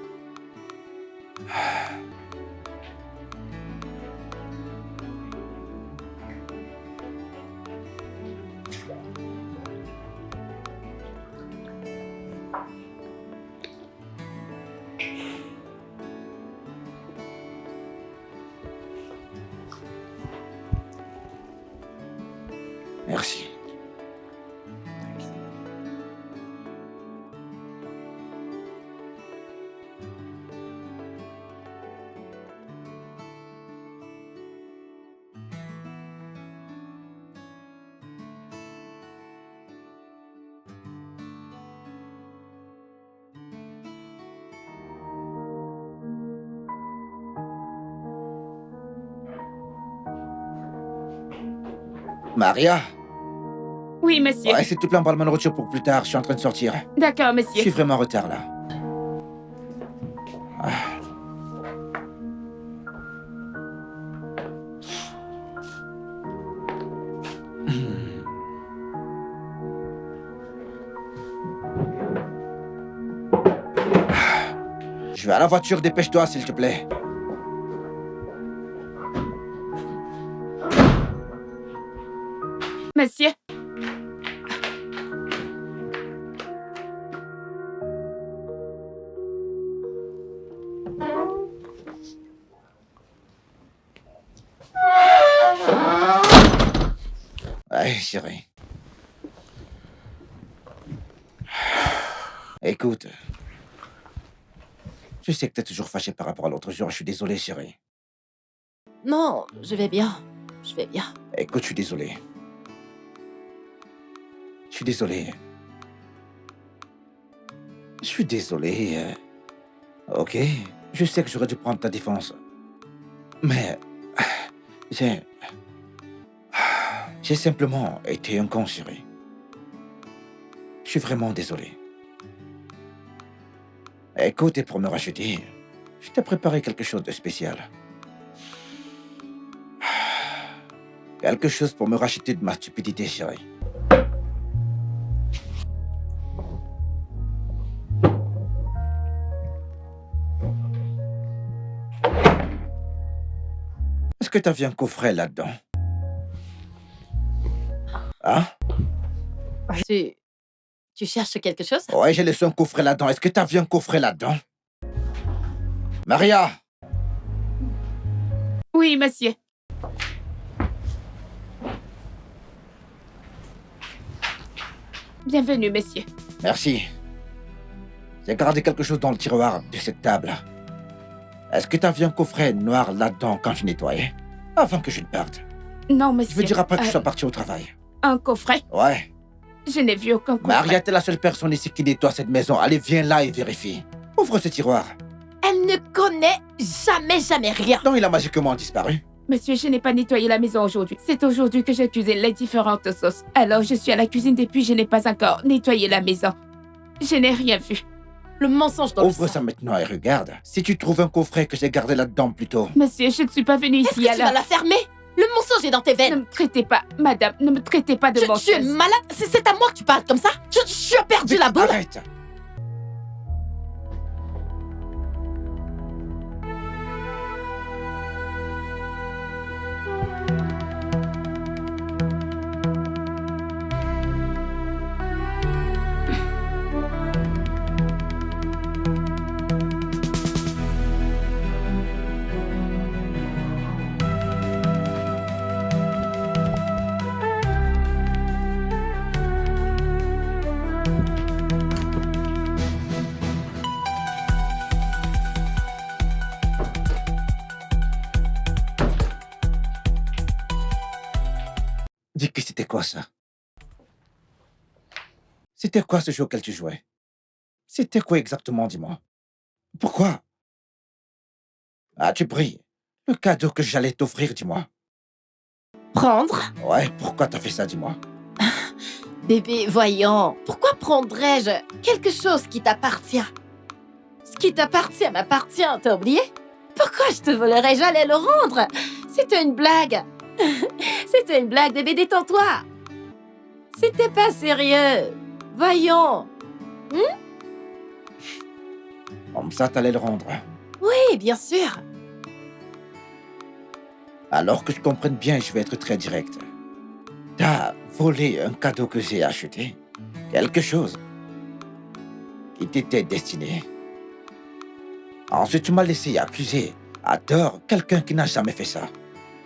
Merci. Maria? Oui, monsieur. Ouais, s'il te plaît, emballe ma nourriture pour plus tard. Je suis en train de sortir. D'accord, Je monsieur. suis vraiment en retard, là. Je vais à la voiture, dépêche-toi, s'il te plaît. Monsieur. Ouais, chérie. Écoute, je sais que t'es toujours fâché par rapport à l'autre jour. Je suis désolé, chérie. Non, je vais bien. Je vais bien. Écoute, je suis désolé. Je suis désolé. Je suis désolé. Ok, je sais que j'aurais dû prendre ta défense. Mais j'ai... J'ai simplement été un con, chérie. Je suis vraiment désolé. Écoute, et pour me racheter, je t'ai préparé quelque chose de spécial. Quelque chose pour me racheter de ma stupidité, chérie. Est-ce que t'as vu un coffret là-dedans? Hein? Tu cherches quelque chose? Ouais, j'ai laissé un coffret là-dedans. Est-ce que t'as vu un coffret là-dedans? Maria! Oui, monsieur. Bienvenue, monsieur. Merci. J'ai gardé quelque chose dans le tiroir de cette table. Est-ce que t'as vu un coffret noir là-dedans quand je nettoyais? Avant que je ne parte. Non, monsieur. Je veux dire après que je sois parti au travail. Un coffret? Ouais. Je n'ai vu aucun coffret. Maria, t'es la seule personne ici qui nettoie cette maison. Allez, viens là et vérifie. Ouvre ce tiroir. Elle ne connaît jamais rien. Non, il a magiquement disparu. Monsieur, je n'ai pas nettoyé la maison aujourd'hui. C'est aujourd'hui que j'ai cuisiné les différentes sauces. Alors, je suis à la cuisine depuis, je n'ai pas encore nettoyé la maison. Je n'ai rien vu. Le mensonge dans le Ouvre sang. ça maintenant et regarde. Si tu trouves un coffret que j'ai gardé là-dedans plus tôt. Monsieur, je ne suis pas venue Est-ce ici que tu vas la fermer? Le mensonge est dans tes Ne veines. me traitez pas, madame, ne me traitez pas de Tu es menteuse. malade? C'est à moi que tu parles comme ça? Je as perdu la boule. Arrête. Dis que c'était quoi ça? C'était quoi ce jeu auquel tu jouais? C'était quoi exactement, dis-moi? Pourquoi? Ah, tu brilles. Le cadeau que j'allais t'offrir, dis-moi. Prendre? Ouais, pourquoi t'as fait ça, dis-moi? Bébé, voyons. Pourquoi prendrais-je quelque chose qui t'appartient? Ce qui t'appartient m'appartient, t'as oublié? Pourquoi je te volerais? J'allais le rendre. C'était une blague. C'était une blague, bébé, détends-toi. C'était pas sérieux. Voyons. Comme ça, t'allais le rendre. Oui, bien sûr. Alors que je comprenne bien, je vais être très direct. T'as volé un cadeau que j'ai acheté. Quelque chose qui t'était destiné. Ensuite, tu m'as laissé accuser à tort quelqu'un qui n'a jamais fait ça.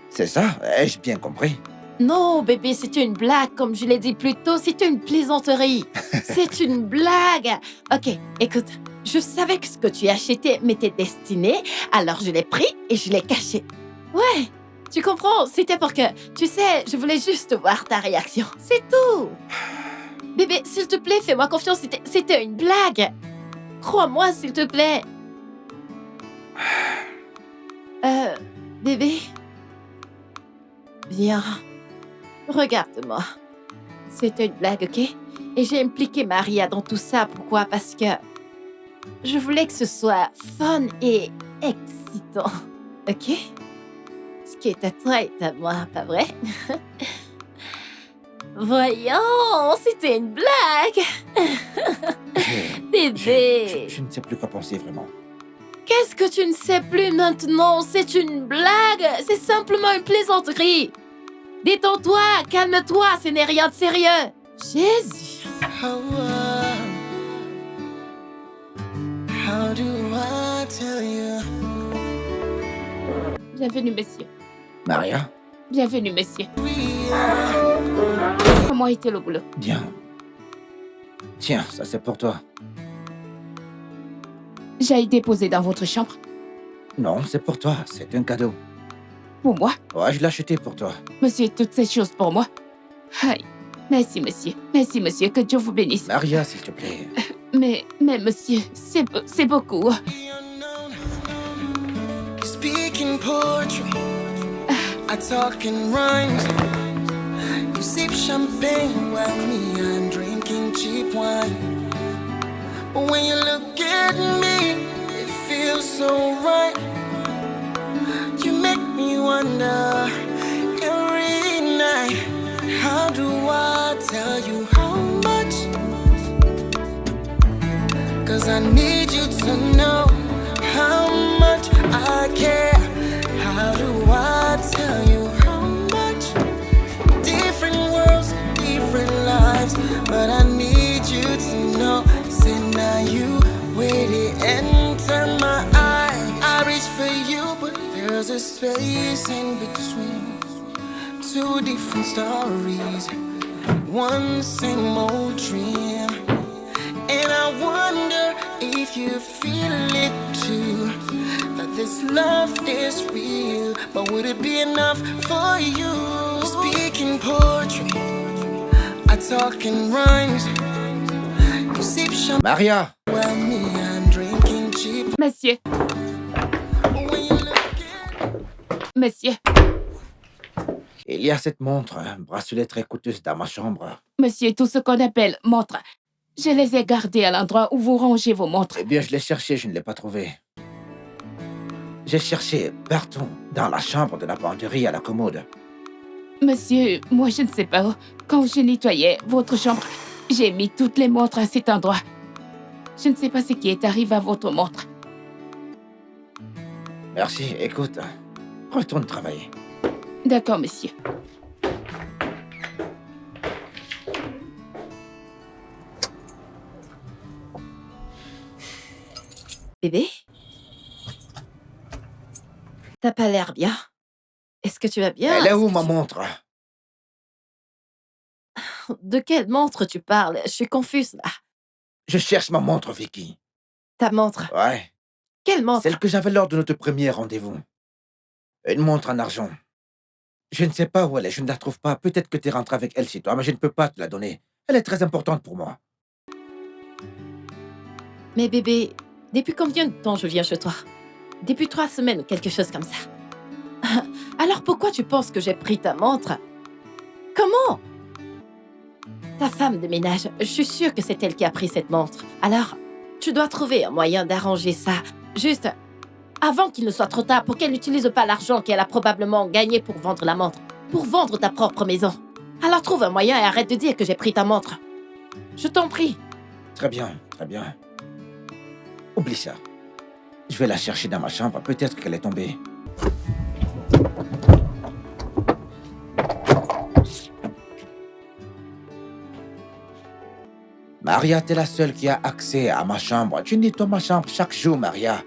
C'est ça? Ai-je bien compris? Non, bébé, c'est une blague, comme je l'ai dit plus tôt, c'est une plaisanterie. C'est une blague. Ok, écoute, je savais que ce que tu achetais m'était destiné, alors je l'ai pris et je l'ai caché. Ouais, tu comprends, c'était pour que, tu sais, je voulais juste voir ta réaction. C'est tout. Bébé, s'il te plaît, fais-moi confiance, c'était une blague. Crois-moi, s'il te plaît. Bébé. Viens. Regarde-moi. C'était une blague, ok? Et j'ai impliqué Maria dans tout ça. Pourquoi? Parce que je voulais que ce soit fun et excitant, ok? Ce qui est à toi est à moi, pas vrai? Voyons, c'était une blague! Bébé! Je ne sais plus quoi penser vraiment. Qu'est-ce que tu ne sais plus maintenant? C'est une blague! C'est simplement une plaisanterie! Détends-toi, calme-toi, ce n'est rien de sérieux! Jésus! How do I tell you? Bienvenue, monsieur. Maria? Bienvenue, monsieur. We are Comment était le boulot? Bien. Tiens, ça c'est pour toi. J'ai déposé dans votre chambre. Non, c'est pour toi. C'est un cadeau. Pour moi? Ouais, je l'ai acheté pour toi. Monsieur, toutes ces choses pour moi. Aïe. Merci, monsieur. Merci, monsieur. Que Dieu vous bénisse. Maria, s'il te plaît. Mais monsieur, c'est beaucoup. Speaking poetry, I talk in rhymes. You sip champagne while me, I'm drinking cheap wine. But when you look at me, it feels so right. You make me wonder every night. How do I tell you how much? 'Cause I need you to know how much I care. How do I tell you how much? Different worlds, different lives, but I need you to know. Say now you waited and turn my eye. I reach for you, but there's a space in between. Two different stories, one same old dream. And I wonder if you feel it too, that this love is real, but would it be enough for you? Speaking poetry, I talk in rhymes. You sip champagne Maria! while me, I'm drinking cheap. Monsieur, When you look at monsieur, Il y a cette montre, un bracelet très coûteuse dans ma chambre. monsieur, tout ce qu'on appelle montres. Je les ai gardées à l'endroit où vous rangez vos montres. Eh bien, je l'ai cherché, je ne l'ai pas trouvé. J'ai cherché partout, dans la chambre, de la penderie à la commode. Monsieur, moi je ne sais pas. Quand je nettoyais votre chambre, j'ai mis toutes les montres à cet endroit. Je ne sais pas ce qui est arrivé à votre montre. Merci, écoute, retourne travailler. D'accord, monsieur. Bébé? T'as pas l'air bien. Est-ce que tu vas bien? Elle est où, Est-ce ma que montre? De quelle montre tu parles? Je suis confuse, là. Je cherche ma montre, Vicky. Ta montre? Ouais, Quelle montre? celle que j'avais lors de notre premier rendez-vous. Une montre en argent. Je ne sais pas où elle est, je ne la trouve pas. Peut-être que tu es rentré avec elle chez toi, mais je ne peux pas te la donner. Elle est très importante pour moi. Mais bébé, depuis combien de temps je viens chez toi? Depuis 3 semaines ou quelque chose comme ça. Alors pourquoi tu penses que j'ai pris ta montre? Comment? Ta femme de ménage, je suis sûre que c'est elle qui a pris cette montre. Alors, tu dois trouver un moyen d'arranger ça. Juste avant qu'il ne soit trop tard, pour qu'elle n'utilise pas l'argent qu'elle a probablement gagné pour vendre la montre. Pour vendre ta propre maison. Alors trouve un moyen et arrête de dire que j'ai pris ta montre. Je t'en prie. Très bien, très bien. Oublie ça. Je vais la chercher dans ma chambre, peut-être qu'elle est tombée. Maria, t'es la seule qui a accès à ma chambre. Tu nettoies ma chambre chaque jour, Maria.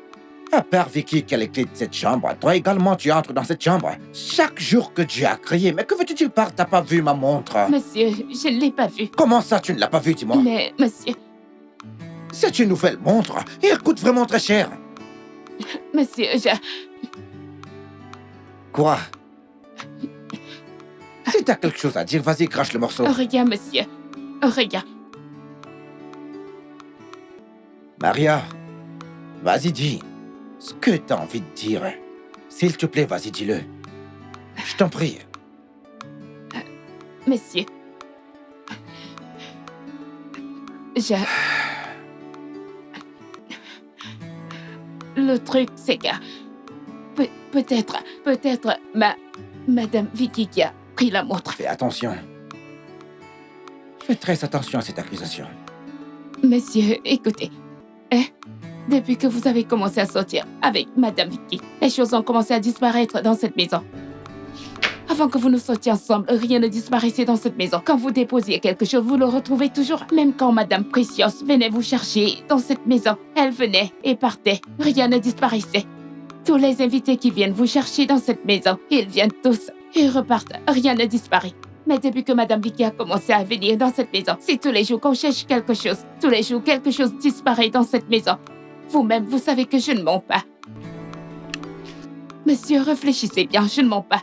À part Vicky qui a les clés de cette chambre, toi également tu entres dans cette chambre. Chaque jour que Dieu a créé. Mais que veux-tu dire par t'as pas vu ma montre? Monsieur, je ne l'ai pas vu. Comment ça, tu ne l'as pas vu, dis-moi? Mais, monsieur, C'est une nouvelle montre et elle coûte vraiment très cher. monsieur, Quoi? Si t'as quelque chose à dire, vas-y, crache le morceau. Rien, monsieur. Rien. Maria, vas-y, dis ce que t'as envie de dire. S'il te plaît, vas-y, dis-le. Je t'en prie. Monsieur. Le truc, c'est que... peut-être, Madame Vicky qui a pris la montre. Fais attention. Fais très attention à cette accusation. Monsieur, écoutez. Depuis que vous avez commencé à sortir avec Madame Vicky, les choses ont commencé à disparaître dans cette maison. Avant que vous ne sortiez ensemble, rien ne disparaissait dans cette maison. Quand vous déposiez quelque chose, vous le retrouvez toujours. Même quand Madame Precious venait vous chercher dans cette maison, elle venait et partait. Rien ne disparaissait. Tous les invités qui viennent vous chercher dans cette maison, ils viennent tous et repartent. Rien ne disparaît. Mais depuis que Madame Vicky a commencé à venir dans cette maison, c'est tous les jours qu'on cherche quelque chose. Tous les jours, quelque chose disparaît dans cette maison. Vous-même, vous savez que je ne mens pas. Monsieur, réfléchissez bien, je ne mens pas.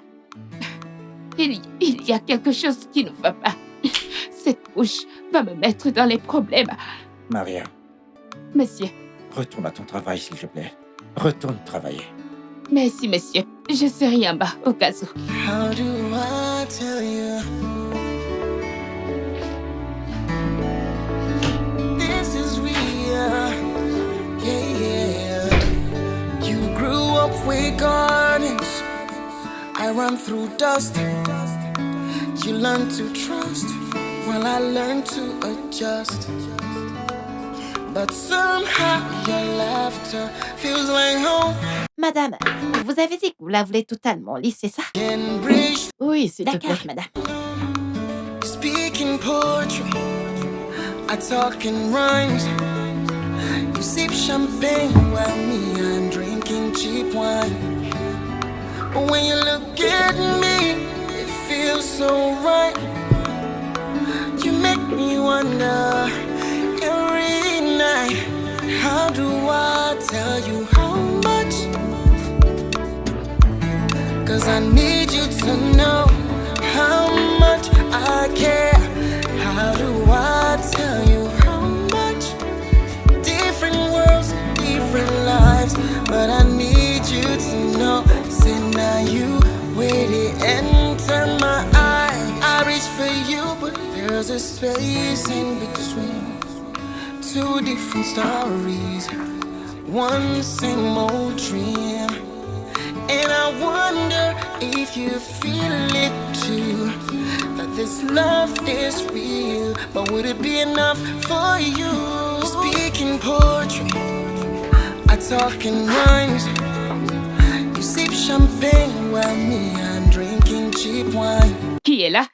Il y a quelque chose qui ne va pas. Cette bouche va me mettre dans les problèmes. Maria, Monsieur, retourne à ton travail, s'il te plaît. Retourne travailler. merci, monsieur. Je serai en bas, au cas où. How do I tell you? This is real. Yeah, yeah. You grew up with gardens. I run through dust. You learn to trust. Well, I learned to adjust. But somehow your laughter feels like home. Madame, vous avez dit que vous la voulez totalement lisse, c'est ça? Can bridge Oui, s'il te plaît, D'accord. madame. speaking poetry. I talk in rhymes. You sip champagne while me, I'm drinking cheap wine. But when you look at me, it feels so right. You make me wonder every night. How do I tell you how much? 'Cause I need you to know how much I care. How do I tell you how much? Different worlds, different lives, but I need you to know. Say now you waited and turn my eye. I reach for you, but there's a space in between. Two different stories, one same old dream. And I wonder if you feel it too, that this love is real. But would it be enough for you? Speaking poetry, I talk in rhymes. You sip champagne while me, I'm drinking cheap wine. Qui est là?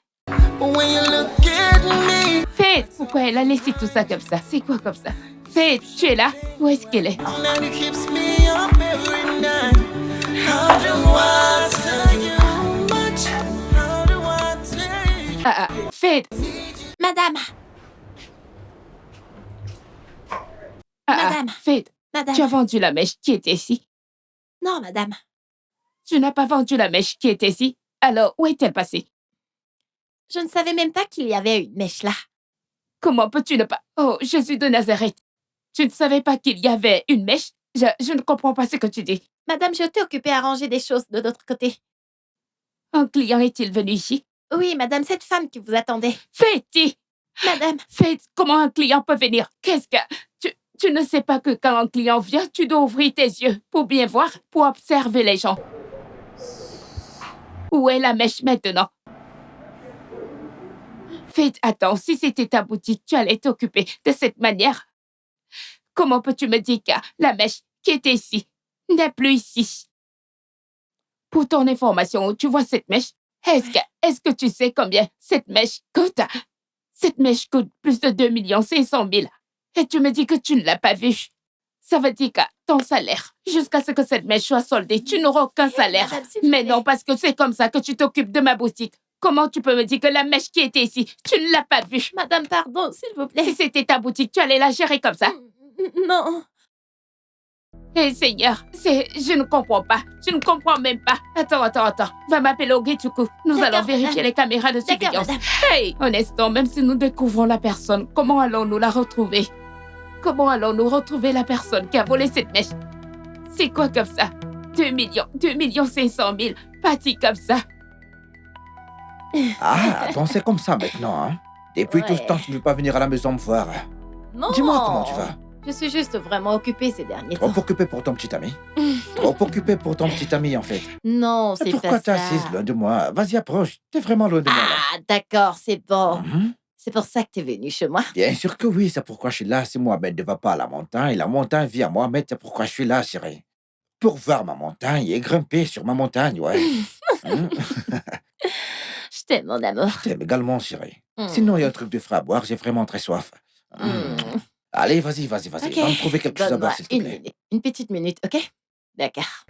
But when you look at me, Faith, pourquoi elle a laissé tout ça comme ça? C'est quoi comme ça? Faith, tu es là? Où est-ce qu'elle est? now it keeps me up every night. How do I tell you how much? How do I tell you? Faith! Madame, Madame. Faith, madame. tu as vendu la mèche qui était ici. Non, madame. Tu n'as pas vendu la mèche qui était ici. Alors, où est-elle passée? Je ne savais même pas qu'il y avait une mèche là. Comment peux-tu ne pas... Oh, Jésus de Nazareth. Tu ne savais pas qu'il y avait une mèche? Je ne comprends pas ce que tu dis. Madame, j'étais occupée à ranger des choses de l'autre côté. Un client est-il venu ici? Oui, madame, cette femme qui vous attendait. Faith, Madame, Faith, comment un client peut venir? Qu'est-ce que... Tu ne sais pas que quand un client vient, tu dois ouvrir tes yeux pour bien voir, pour observer les gens. Où est la mèche maintenant? Faith, attends, si c'était ta boutique, tu allais t'occuper de cette manière. Comment peux-tu me dire que la mèche qui était ici n'est plus ici? Pour ton information, tu vois cette mèche? Est-ce que tu sais combien cette mèche coûte? Cette mèche coûte plus de 2 500 000. Et tu me dis que tu ne l'as pas vue. Ça veut dire que ton salaire, jusqu'à ce que cette mèche soit soldée, tu n'auras aucun salaire. madame, s'il vous Mais plaît. non, parce que c'est comme ça que tu t'occupes de ma boutique. Comment tu peux me dire que la mèche qui était ici, tu ne l'as pas vue? madame, pardon, s'il vous plaît. Si c'était ta boutique, tu allais la gérer comme ça. Non. Eh Seigneur, je ne comprends pas. Je ne comprends même pas. Attends. Va m'appeler au Gituku. Nous D'accord, allons vérifier madame. les caméras de D'accord, surveillance. madame. Hey, un instant, même si nous découvrons la personne, comment allons-nous la retrouver? Comment allons-nous retrouver la personne qui a volé cette mèche? C'est quoi comme ça? 2 500 000, parti comme ça. Ah, attends, c'est comme ça maintenant, hein. Depuis tout ce Ouais. temps, tu ne veux pas venir à la maison me voir. Non. Dis-moi comment tu vas. Je suis juste vraiment occupée ces derniers Trop temps. occupé pour ton petit ami. Trop occupé pour ton petit ami, en fait. Non, c'est Pourquoi pas t'es ça. assise loin de moi? Vas-y, approche. T'es vraiment loin de moi, là. Ah, d'accord, c'est bon. Mhm. C'est pour ça que t'es venu chez moi. Bien sûr que oui, c'est pourquoi je suis là. Si Mohamed ne va pas à la montagne, la montagne vit à Mohamed, c'est pourquoi je suis là, chérie. Pour voir ma montagne et grimper sur ma montagne, ouais. Mhm. Je t'aime, mon amour. Je t'aime également, chérie. Mm. Sinon, il y a un truc de frais à boire, j'ai vraiment très soif. Mhm. Mm. Allez, vas-y. Ok. Va me trouver quelque chose à Donne-moi boire, s'il te une plaît. minute. Une petite minute, ok? D'accord.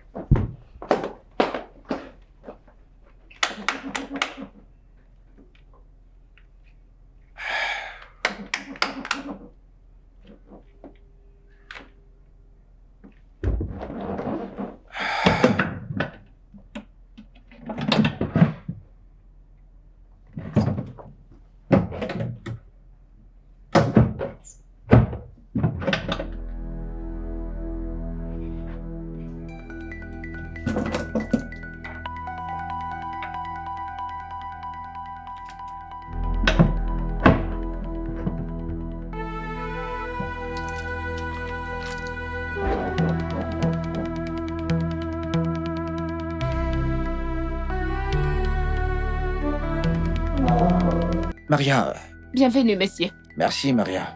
Maria, Bienvenue, monsieur. merci Maria.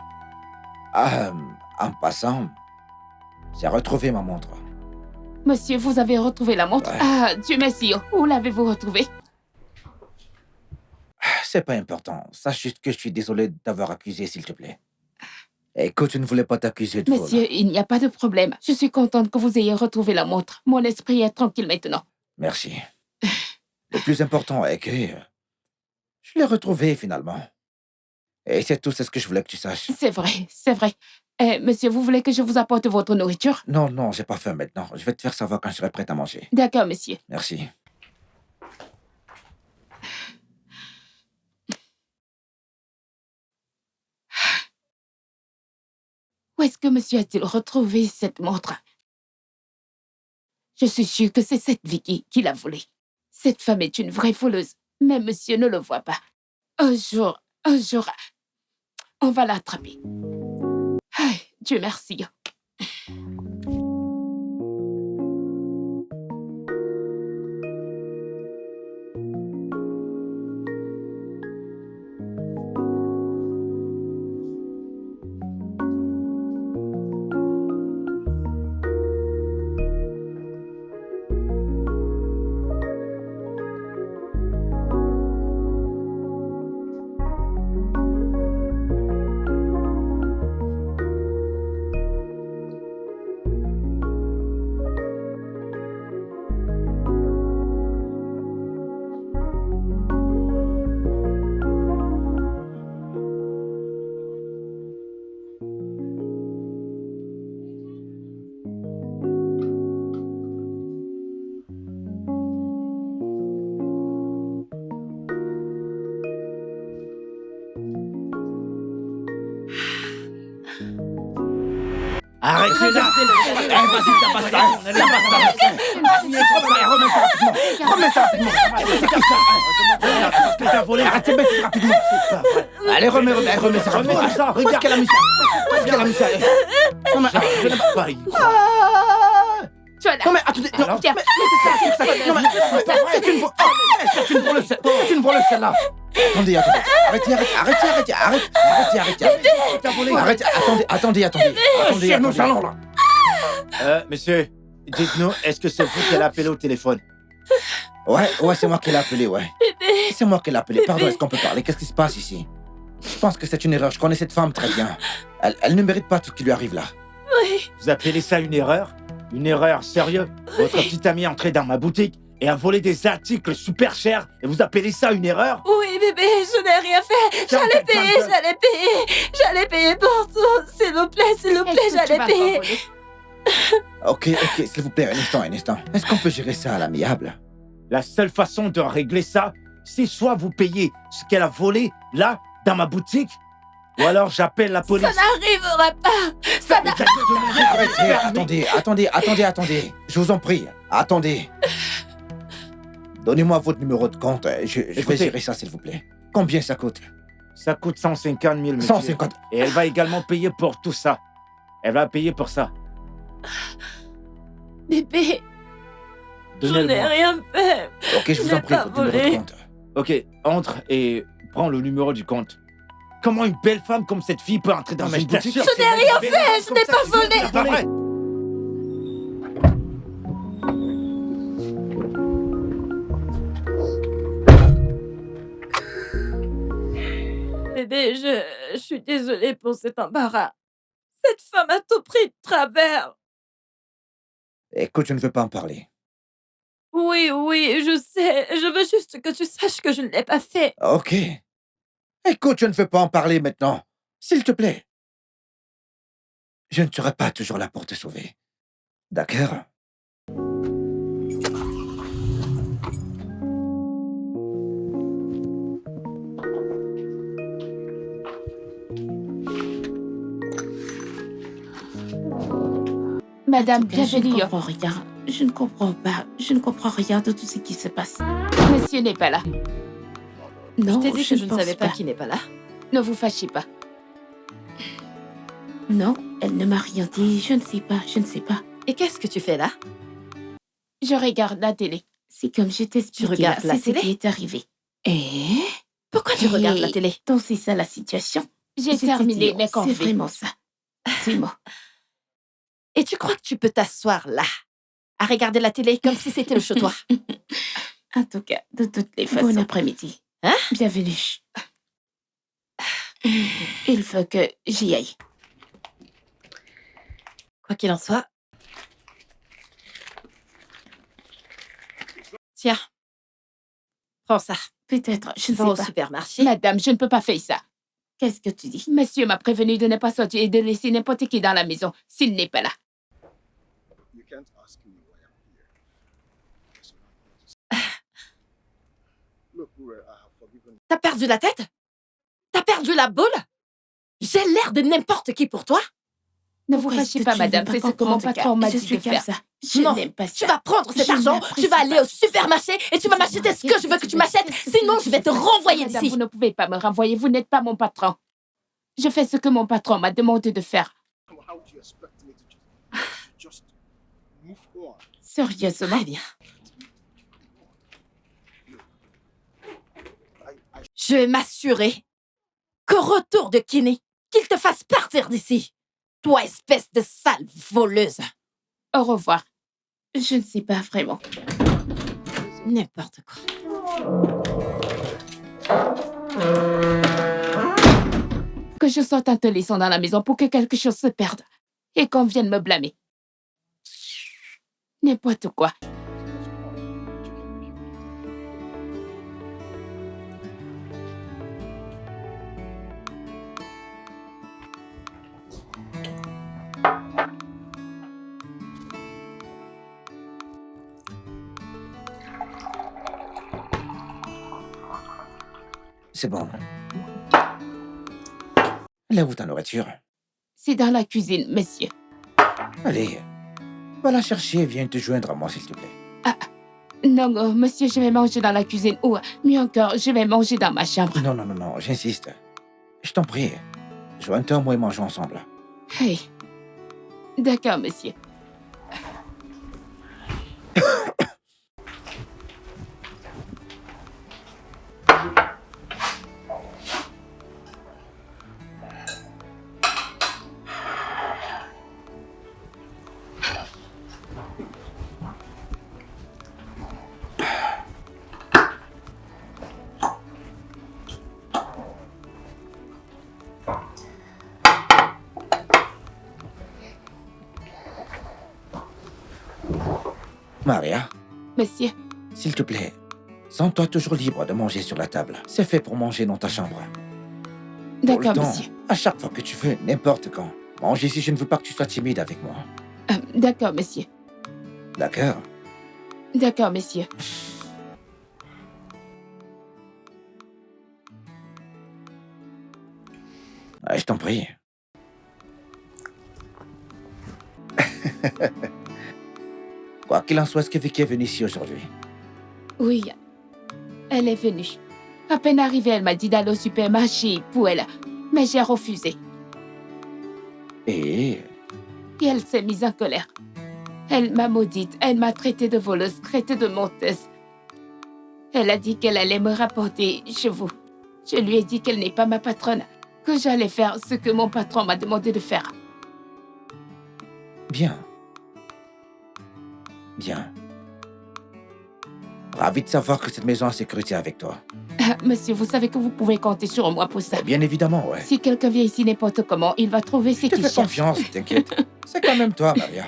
Ah, en passant, j'ai retrouvé ma montre. Monsieur, vous avez retrouvé la montre? Ouais. Ah, Dieu merci. Où l'avez-vous retrouvée? C'est pas important. Sache juste que je suis désolé d'avoir accusé, s'il te plaît. Écoute, je ne voulais pas t'accuser de vol. Monsieur, il n'y a pas de problème. Je suis contente que vous ayez retrouvé la montre. Mon esprit est tranquille maintenant. Merci. Le plus important est que je l'ai retrouvée finalement. Et c'est tout, c'est ce que je voulais que tu saches. C'est vrai, c'est vrai. Monsieur, vous voulez que je vous apporte votre nourriture? Non, non, j'ai pas faim maintenant. Je vais te faire savoir quand je serai prête à manger. D'accord, monsieur. Merci. Où est-ce que monsieur a-t-il retrouvé cette montre? Je suis sûre que c'est cette Vicky qui l'a volée. Cette femme est une vraie voleuse, mais monsieur ne le voit pas. Un jour, on va l'attraper. Aïe, Dieu merci. Arrêtez là. Regardez-le. Vas-y, ça passe là. Remets ça rapidement. C'est comme ça. Parce que t'as volé. Arrête de mettre rapidement. Allez, remets ça rapidement. Remets ça, Où est-ce qu'elle a mis ça? Où est-ce qu'elle a mis ça? Non, mais Je n'aime pas y croire. Tu as là. non, mais attendez. Non, Tiens. mais c'est ça. Non, mais c'est une voleuse. C'est une voleuse, celle-là. Attendez. Arrêtez. T'as volé. Arrêtez. Attendez. Nous allons là. Monsieur, dites-nous, est-ce que c'est vous qui l'avez appelé au téléphone? Ouais, c'est moi qui l'ai appelé, ouais. C'est moi qui l'ai appelé. Pardon, est-ce qu'on peut parler? Qu'est-ce qui se passe ici? Je pense que c'est une erreur. Je connais cette femme très bien. Elle ne mérite pas tout ce qui lui arrive là. Vous appelez ça une erreur? Une erreur, sérieux? Votre petite amie est entrée dans ma boutique et a volé des articles super chers et vous appelez ça une erreur? Oui, bébé, je n'ai rien fait. J'allais payer pour tout. S'il vous plaît, Est-ce que tu j'allais vas payer. pas voler? Ok, s'il vous plaît, un instant. Est-ce qu'on peut gérer ça à l'amiable? La seule façon de régler ça, c'est soit vous payez ce qu'elle a volé, là, dans ma boutique, ou alors j'appelle la police. Ça n'arrivera pas. Ça n'a... Attendez. Je vous en prie, attendez. Donnez-moi votre numéro de compte. Je vais Écoutez. gérer ça, s'il vous plaît. Combien ça coûte? Ça coûte 150 000, monsieur. 150. Et elle va également payer pour tout ça. Elle va payer pour ça. Bébé, je Donnez-le-moi. n'ai rien fait. Ok, je vous Je en n'ai prie, pas votre numéro de volé. compte. Ok, entre et prends le numéro du compte. Comment une belle femme comme cette fille peut entrer dans mais une je t'assure, boutique? Je n'ai rien fait, je n'ai pas volé. C'est pas vrai. Bébé, je suis désolée pour cet embarras. Cette femme a tout pris de travers. Écoute, je ne veux pas en parler. Oui, je sais. Je veux juste que tu saches que je ne l'ai pas fait. Ok. Écoute, je ne veux pas en parler maintenant. S'il te plaît. Je ne serai pas toujours là pour te sauver. D'accord? Madame, tout cas, je ne bienvenue. comprends rien. Je ne comprends pas. Je ne comprends rien de tout ce qui se passe. Monsieur n'est pas là. Non, je t'ai dit que je ne pense savais pas qui n'est pas là. Ne vous fâchez pas. Non, elle ne m'a rien dit. Je ne sais pas. Et qu'est-ce que tu fais là? Je regarde la télé. C'est comme je t'expliquais. regardes là, la c'est ce télé? qui est arrivé. Et Pourquoi tu regardes la télé? Donc c'est ça la situation. J'ai terminé mes C'est confies. vraiment ça. Dis-moi. Et tu crois que tu peux t'asseoir là, à regarder la télé comme si c'était le chez toi? En tout cas, de toutes les façons. Bon après-midi. Hein? Bienvenue. Il faut que j'y aille. Quoi qu'il en soit. Tiens. Prends ça. Peut-être, je ne Va au sais pas. supermarché. Madame, je ne peux pas faire ça. Qu'est-ce que tu dis? Monsieur m'a prévenu de ne pas sortir et de laisser n'importe qui dans la maison s'il n'est pas là. You can't ask me why I'm here. Look, Ure, I have forgiven T'as perdu la tête? T'as perdu la boule? J'ai l'air de n'importe qui pour toi? Ne vous Qu'est-ce fâchez que pas, tu madame. veux C'est pas ce que mon comprendre, patron m'a je dit suis de comme faire. ça. Je Non, n'aime pas Tu ça. vas prendre cet Je argent, n'apprécie tu vas aller pas. au supermarché et tu vas m'acheter ce que je veux que tu m'achètes, sinon je vais te renvoyer Madame, d'ici. vous ne pouvez pas me renvoyer. Vous n'êtes pas mon patron. Je fais ce que mon patron m'a demandé de faire. how do you expect me to just move on? Sérieusement. Très bien. I Je vais m'assurer qu'au retour de Kinney, qu'il te fasse partir d'ici. Toi, espèce de sale voleuse. Au revoir. Je ne sais pas vraiment. N'importe quoi. Que je sorte en te laissant dans la maison pour que quelque chose se perde. Et qu'on vienne me blâmer. N'importe quoi. C'est bon. Elle est où ta nourriture? C'est dans la cuisine, monsieur. Allez, va la chercher et viens te joindre à moi, s'il te plaît. Non, monsieur, je vais manger dans la cuisine. Ou, mieux encore, je vais manger dans ma chambre. Non, non, non, non, j'insiste. Je t'en prie. Joins-toi, moi et mangeons ensemble. Hey. D'accord, monsieur. Maria, Monsieur, s'il te plaît, sens-toi toujours libre de manger sur la table. C'est fait pour manger dans ta chambre. Pour le d'accord, temps, monsieur. à chaque fois que tu veux, n'importe quand. Mange ici, je ne veux pas que tu sois timide avec moi. D'accord, monsieur. D'accord? D'accord, monsieur. Ah, je t'en prie. Quoi qu'il en soit, est-ce que Vicky est venue ici aujourd'hui? Oui, elle est venue. À peine arrivée, elle m'a dit d'aller au supermarché pour elle. Mais j'ai refusé. Et Et elle s'est mise en colère. Elle m'a maudite. Elle m'a traitée de voleuse, traitée de menteuse. Elle a dit qu'elle allait me rapporter chez vous. Je lui ai dit qu'elle n'est pas ma patronne, que j'allais faire ce que mon patron m'a demandé de faire. bien. Bien. Ravi de savoir que cette maison est en sécurité avec toi. Monsieur, vous savez que vous pouvez compter sur moi pour ça. Bien évidemment, ouais. Si quelqu'un vient ici n'importe comment, il va trouver ce Je te qu'il fais cherche. confiance, t'inquiète. C'est quand même toi, Maria.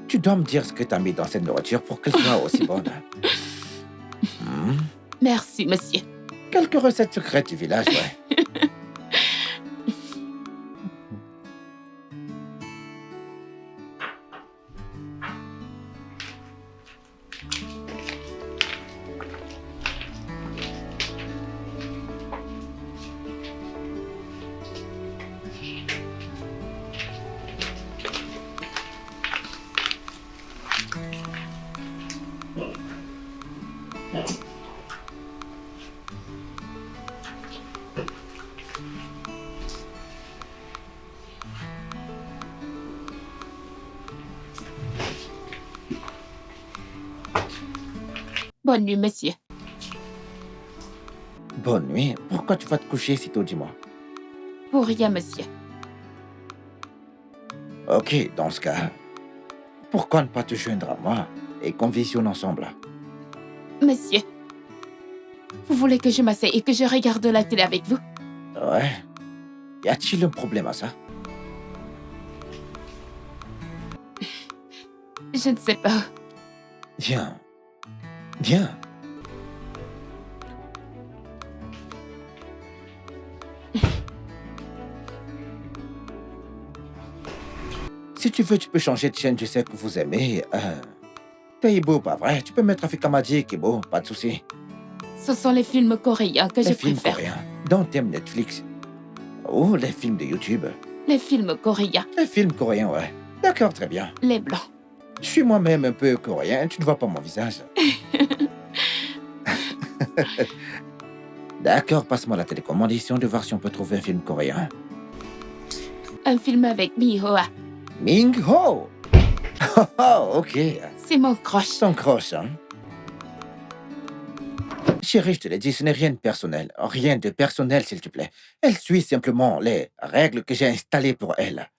Tu dois me dire ce que t'as mis dans cette nourriture pour qu'elle soit aussi bonne. Merci, monsieur. Quelques recettes secrètes du village, ouais. Bonne nuit, monsieur. Bonne nuit. Pourquoi tu vas te coucher si tôt, dis-moi? Pour rien, monsieur. Ok, dans ce cas, pourquoi ne pas te joindre à moi et qu'on visionne ensemble? Monsieur, vous voulez que je m'asseye et que je regarde la télé avec vous? Ouais. Y a-t-il un problème à ça? Je ne sais pas. Viens. Viens. Si tu veux, tu peux changer de chaîne, je sais que vous aimez. T'es beau, pas vrai? Tu peux mettre Africa Magic, beau, pas de souci. Ce sont les films coréens que Les je films préfère. coréens. Dans thème Netflix. Ou les films de YouTube. Les films coréens, Les films coréens, ouais. D'accord, très bien. les blancs. Je suis moi-même un peu coréen, tu ne vois pas mon visage. D'accord, passe-moi la télécommandation de voir si on peut trouver un film coréen. Un film avec Mihoa. Ming Ho! Oh, oh, ok. C'est mon crush. Son croche, hein? Chérie, je te l'ai dit, ce n'est rien de personnel. Rien de personnel, s'il te plaît. Elle suit simplement les règles que j'ai installées pour elle.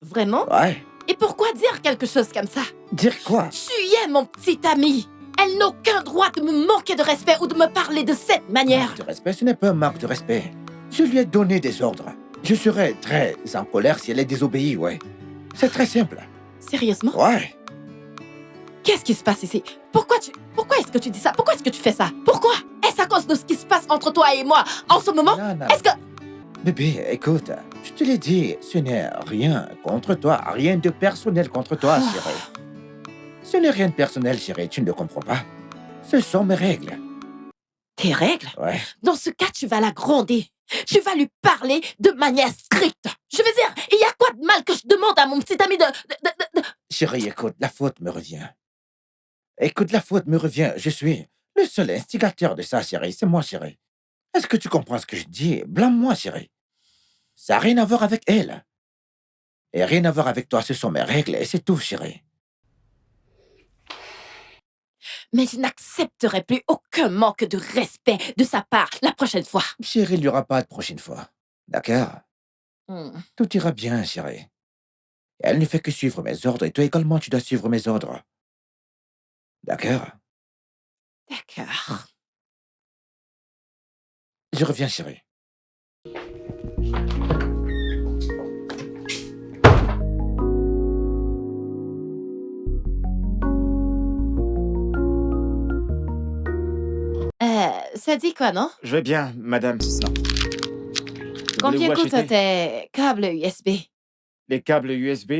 Vraiment? Ouais. Et pourquoi dire quelque chose comme ça? Dire quoi? Tu es mon petit ami. Elle n'a aucun droit de me manquer de respect ou de me parler de cette manière. Manque de respect, ce n'est pas un manque de respect. Je lui ai donné des ordres. Je serais très en colère si elle est désobéie, ouais. C'est très simple. Sérieusement? Ouais. Qu'est-ce qui se passe ici? Pourquoi est-ce que tu dis ça? Pourquoi est-ce que tu fais ça? Pourquoi? Est-ce à cause de ce qui se passe entre toi et moi en ce moment? Non, non. Est-ce que... Bébé, écoute, je te l'ai dit, ce n'est rien contre toi, rien de personnel contre toi, chérie. Ce n'est rien de personnel, chérie, tu ne le comprends pas. Ce sont mes règles. Tes règles? Ouais. Dans ce cas, tu vas la gronder. Tu vas lui parler de manière stricte. Je veux dire, il y a quoi de mal que je demande à mon petit ami de... Chérie, écoute, la faute me revient. Écoute, la faute me revient. Je suis le seul instigateur de ça, chérie. C'est moi, chérie. Est-ce que tu comprends ce que je dis? Blâme-moi, chérie. Ça n'a rien à voir avec elle. Et rien à voir avec toi. Ce sont mes règles et c'est tout, chérie. Mais je n'accepterai plus aucun manque de respect de sa part la prochaine fois. Chérie, il n'y aura pas de prochaine fois. D'accord? Hmm. Tout ira bien, chérie. Elle ne fait que suivre mes ordres et toi également, tu dois suivre mes ordres. D'accord? D'accord. Je reviens, chérie. Ça dit quoi, non? Je vais bien, madame. Non. Que Combien voulez-vous coûtent acheter? tes câbles USB? Les câbles USB,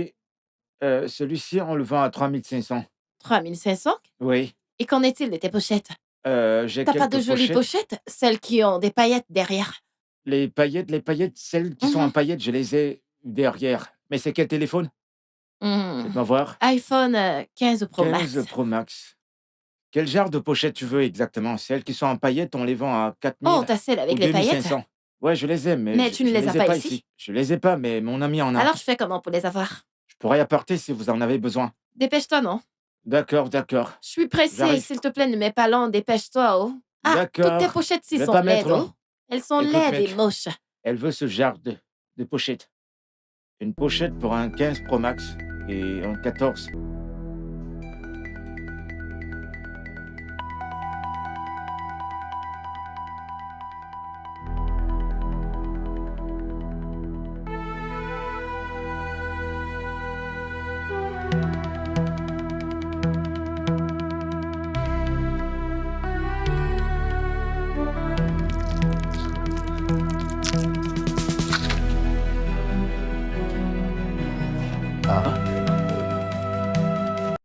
celui-ci, on le vend à 3500. 3500? Oui. Et qu'en est-il de tes pochettes? J'ai T'as pas de quelques jolies pochettes? Celles qui ont des paillettes derrière. Les paillettes, celles qui sont en paillettes, je les ai derrière. Mais c'est quel téléphone? Hmm. Faites-moi voir. iPhone 15 Pro 15 Max. Pro Max. Quel genre de pochette tu veux exactement? Celles qui sont en paillettes, on les vend à 4000 Oh, t'as celle ou avec les paillettes? 2500. Ouais, je les ai, mais, Mais tu ne je les as ai pas ici? Je les ai pas, mais mon ami en a. Alors je fais comment pour les avoir? Je pourrais y apporter si vous en avez besoin. Dépêche-toi, non? D'accord, d'accord. Je suis pressée, J'arrive. s'il te plaît, ne mets pas long, dépêche-toi, oh. Ah, toutes D'accord. tes pochettes-ci Je vais sont pas mettre laides, long. oh. Elles sont Écoute, laides mec. et moches. Elle veut ce genre de pochette. Une pochette pour un 15 Pro Max et un 14.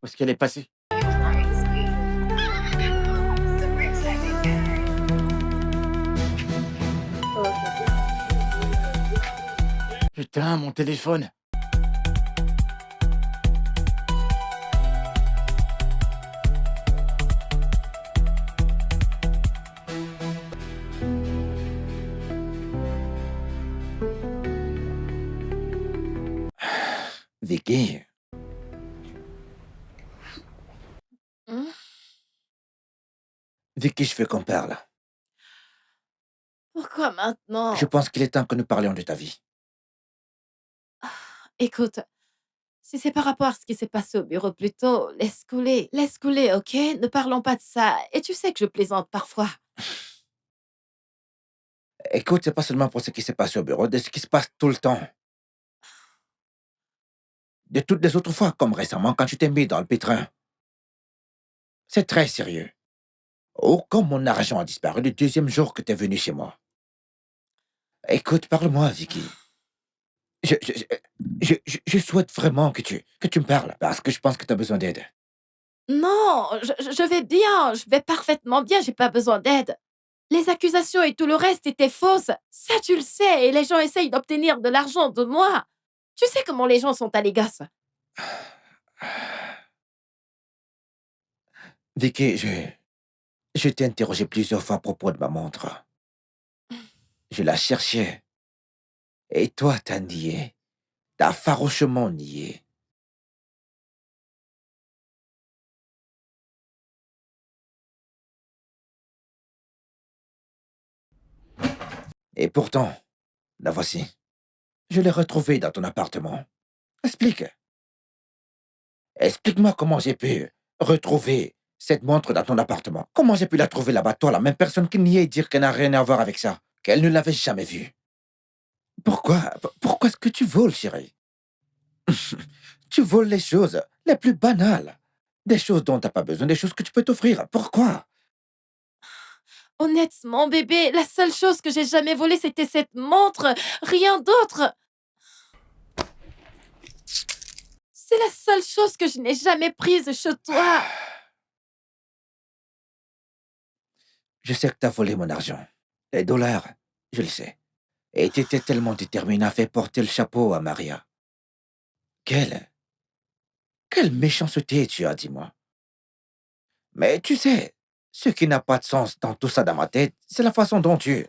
Où est-ce qu'elle est passée? Putain, mon téléphone. Vicky, Hmm? Vicky, je veux qu'on parle. Pourquoi maintenant? Je pense qu'il est temps que nous parlions de ta vie. Écoute, si c'est par rapport à ce qui s'est passé au bureau plus tôt, laisse couler. Laisse couler, ok? Ne parlons pas de ça. Et tu sais que je plaisante parfois. Écoute, c'est pas seulement pour ce qui s'est passé au bureau, de ce qui se passe tout le temps. De toutes les autres fois, comme récemment quand tu t'es mis dans le pétrin. C'est très sérieux. Oh, comme mon argent a disparu le deuxième jour que t'es venu chez moi. Écoute, parle-moi, Vicky. Je, je, je souhaite vraiment que tu me parles, parce que je pense que tu as besoin d'aide. Non, je vais bien. Je vais parfaitement bien. J'ai pas besoin d'aide. Les accusations et tout le reste étaient fausses. Ça, tu le sais. Et les gens essayent d'obtenir de l'argent de moi. Tu sais comment les gens sont à les gosses. Vicky, je t'ai interrogé plusieurs fois à propos de ma montre. Je la cherchais. Et toi, t'as nié. T'as farouchement nié. Et pourtant, la voici. Je l'ai retrouvée dans ton appartement. Explique. Explique-moi comment j'ai pu retrouver cette montre dans ton appartement. Comment j'ai pu la trouver là-bas, toi, la même personne qui niait et dire qu'elle n'a rien à voir avec ça, qu'elle ne l'avait jamais vue. Pourquoi est-ce que tu voles, chérie? Tu voles les choses les plus banales. Des choses dont t'as pas besoin, des choses que tu peux t'offrir. Pourquoi? Honnêtement, bébé, la seule chose que j'ai jamais volée, c'était cette montre. Rien d'autre. C'est la seule chose que je n'ai jamais prise chez toi. Je sais que t'as volé mon argent. Les dollars, je le sais. Et t'étais tellement déterminé à faire porter le chapeau à Maria. Quelle méchanceté tu as, dis-moi. Mais tu sais, ce qui n'a pas de sens dans tout ça dans ma tête, c'est la façon dont tu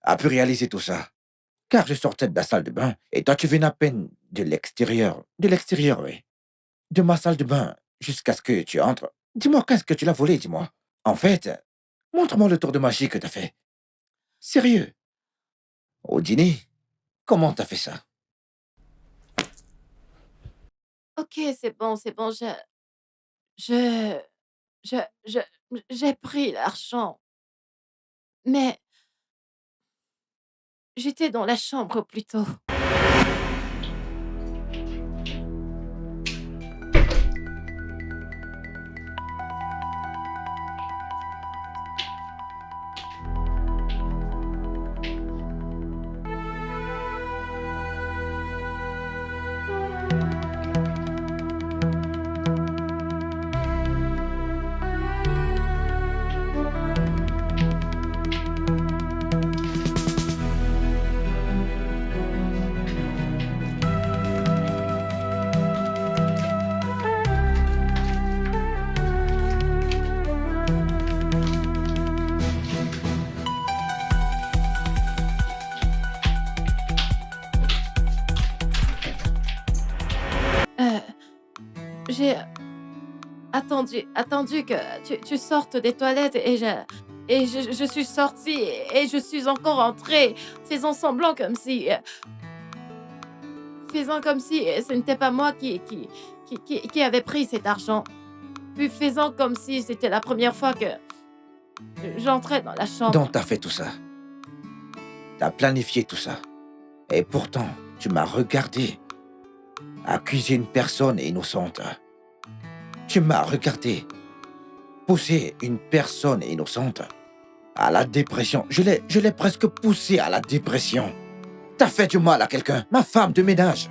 as pu réaliser tout ça. Car je sortais de la salle de bain et toi tu venais à peine de l'extérieur. De l'extérieur, oui. De ma salle de bain jusqu'à ce que tu entres. Dis-moi, qu'est-ce que tu l'as volé, dis-moi. En fait, montre-moi le tour de magie que t'as fait. Sérieux. Au dîner, comment t'as fait ça? Ok, c'est bon, c'est bon. Je, je, je, j'ai pris l'argent. Mais j'étais dans la chambre plus tôt. Euh, j'ai attendu que tu sortes des toilettes et je suis sortie et je suis encore entrée, faisant semblant faisant comme si ce n'était pas moi qui avait pris cet argent. Puis faisant comme si c'était la première fois que j'entrais dans la chambre. Donc t'as fait tout ça. T'as planifié tout ça. Et pourtant, tu m'as regardé accuser une personne innocente. Tu m'as regardé pousser une personne innocente à la dépression. Je l'ai presque poussé à la dépression. T'as fait du mal à quelqu'un, ma femme de ménage.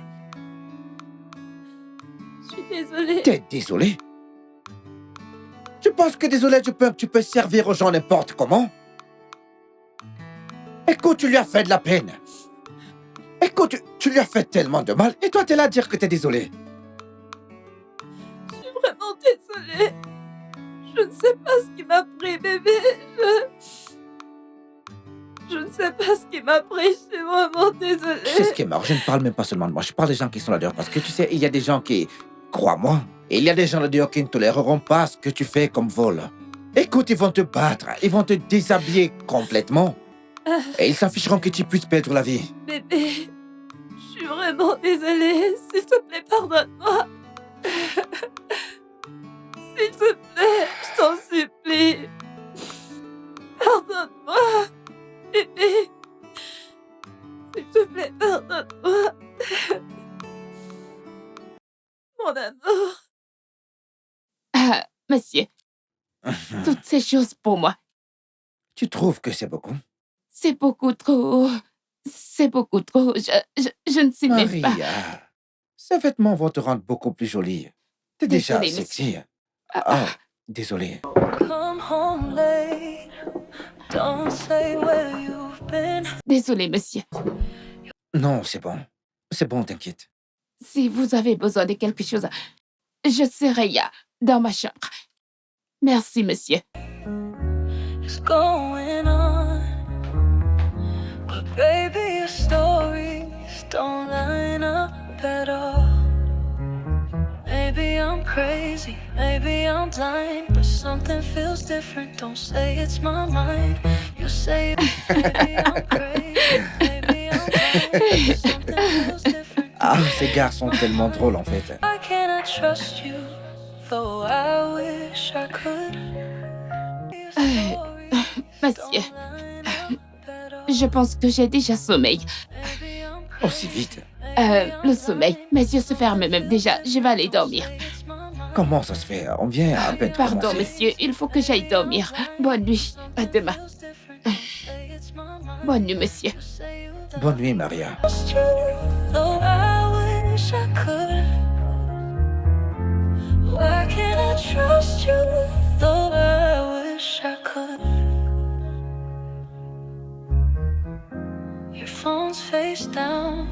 Je suis désolée. T'es désolé? Tu penses que désolé, tu peux servir aux gens n'importe comment? Écoute, tu lui as fait de la peine. Écoute, tu lui as fait tellement de mal, et toi t'es là à dire que t'es désolé. Je suis vraiment désolée. Je ne sais pas ce qui m'a pris, bébé. Je ne sais pas ce qui m'a pris. Je suis vraiment désolée. Tu sais ce qui est marrant, je ne parle même pas seulement de moi, je parle des gens qui sont là dehors, parce que tu sais, il y a des gens qui, crois-moi, il y a des gens là dehors qui ne toléreront pas ce que tu fais comme vol. Écoute, ils vont te battre. Ils vont te déshabiller complètement. Et ils s'afficheront que tu puisses perdre la vie. Bébé, je suis vraiment désolée. S'il te plaît, pardonne-moi. S'il te plaît, je t'en supplie. Pardonne-moi. Bébé. S'il te plaît, pardonne-moi. Mon amour. Ah, monsieur, toutes ces choses pour moi, Tu trouves que c'est beaucoup? c'est beaucoup trop. C'est beaucoup trop. Je ne sais même pas. Maria, ces vêtements vont te rendre beaucoup plus jolie. T'es déjà Désolée, sexy. Ah, Oh, désolé. Come home late. Don't say where you've been. Désolé, monsieur. Non, c'est bon. C'est bon, t'inquiète. Si vous avez besoin de quelque chose, je serai dans ma chambre. Merci, monsieur. It's going on. But baby, your stories don't line up at all. Maybe I'm crazy, maybe I'm blind, but something feels different. Don't say it's my mind. You say maybe I'm crazy, maybe I'm blind, but something feels different. Ah, ces gars sont tellement drôles, en fait. I cannot trust you, though I wish I could. Monsieur, je pense que j'ai déjà sommeil. Aussi vite. Le sommeil. Mes yeux se ferment même déjà. Je vais aller dormir. Comment ça se fait? On vient à peine de Pardon, commencer. monsieur. Il faut que j'aille dormir. Bonne nuit. À demain. Bonne nuit, monsieur. Bonne nuit, Maria. Though I wish I could. Why can't I trust you? Though I wish I could. Your phone's face down.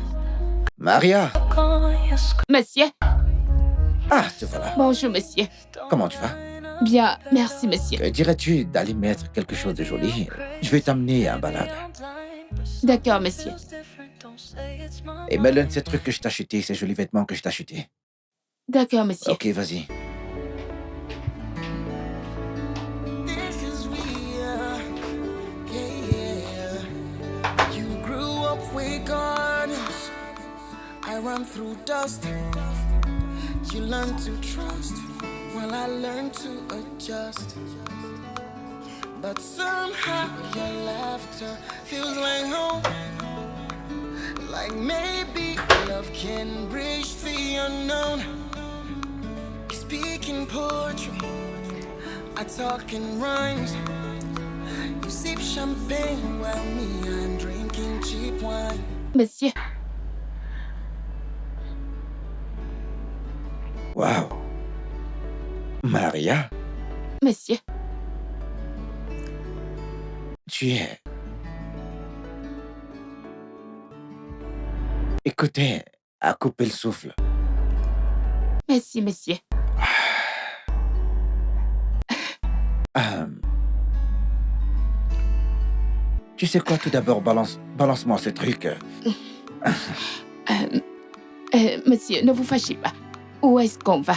Maria! On your screen. Monsieur. Ah, te voilà. Bonjour, monsieur. Comment tu vas? Bien, merci, monsieur. Que dirais-tu d'aller mettre quelque chose de joli? Je vais t'amener en balade. D'accord, monsieur. Et mets l'un de ces trucs que je t'ai acheté, ces jolis vêtements que je t'ai achetés. D'accord, monsieur. Ok, vas-y. This is real. Yeah. You grew up with gardens. I run through dust. You learn to trust while I learn to adjust. But somehow your laughter feels like home. Like maybe love can bridge the unknown. You speak in poetry, I talk in rhymes. You sip champagne while me, I'm drinking cheap wine. Monsieur. Waouh! Maria, Monsieur. tu es... Écoutez, à couper le souffle. Merci, monsieur. Tu sais quoi, tout d'abord, balance-moi ce truc. Monsieur, ne vous fâchez pas. Où est-ce qu'on va?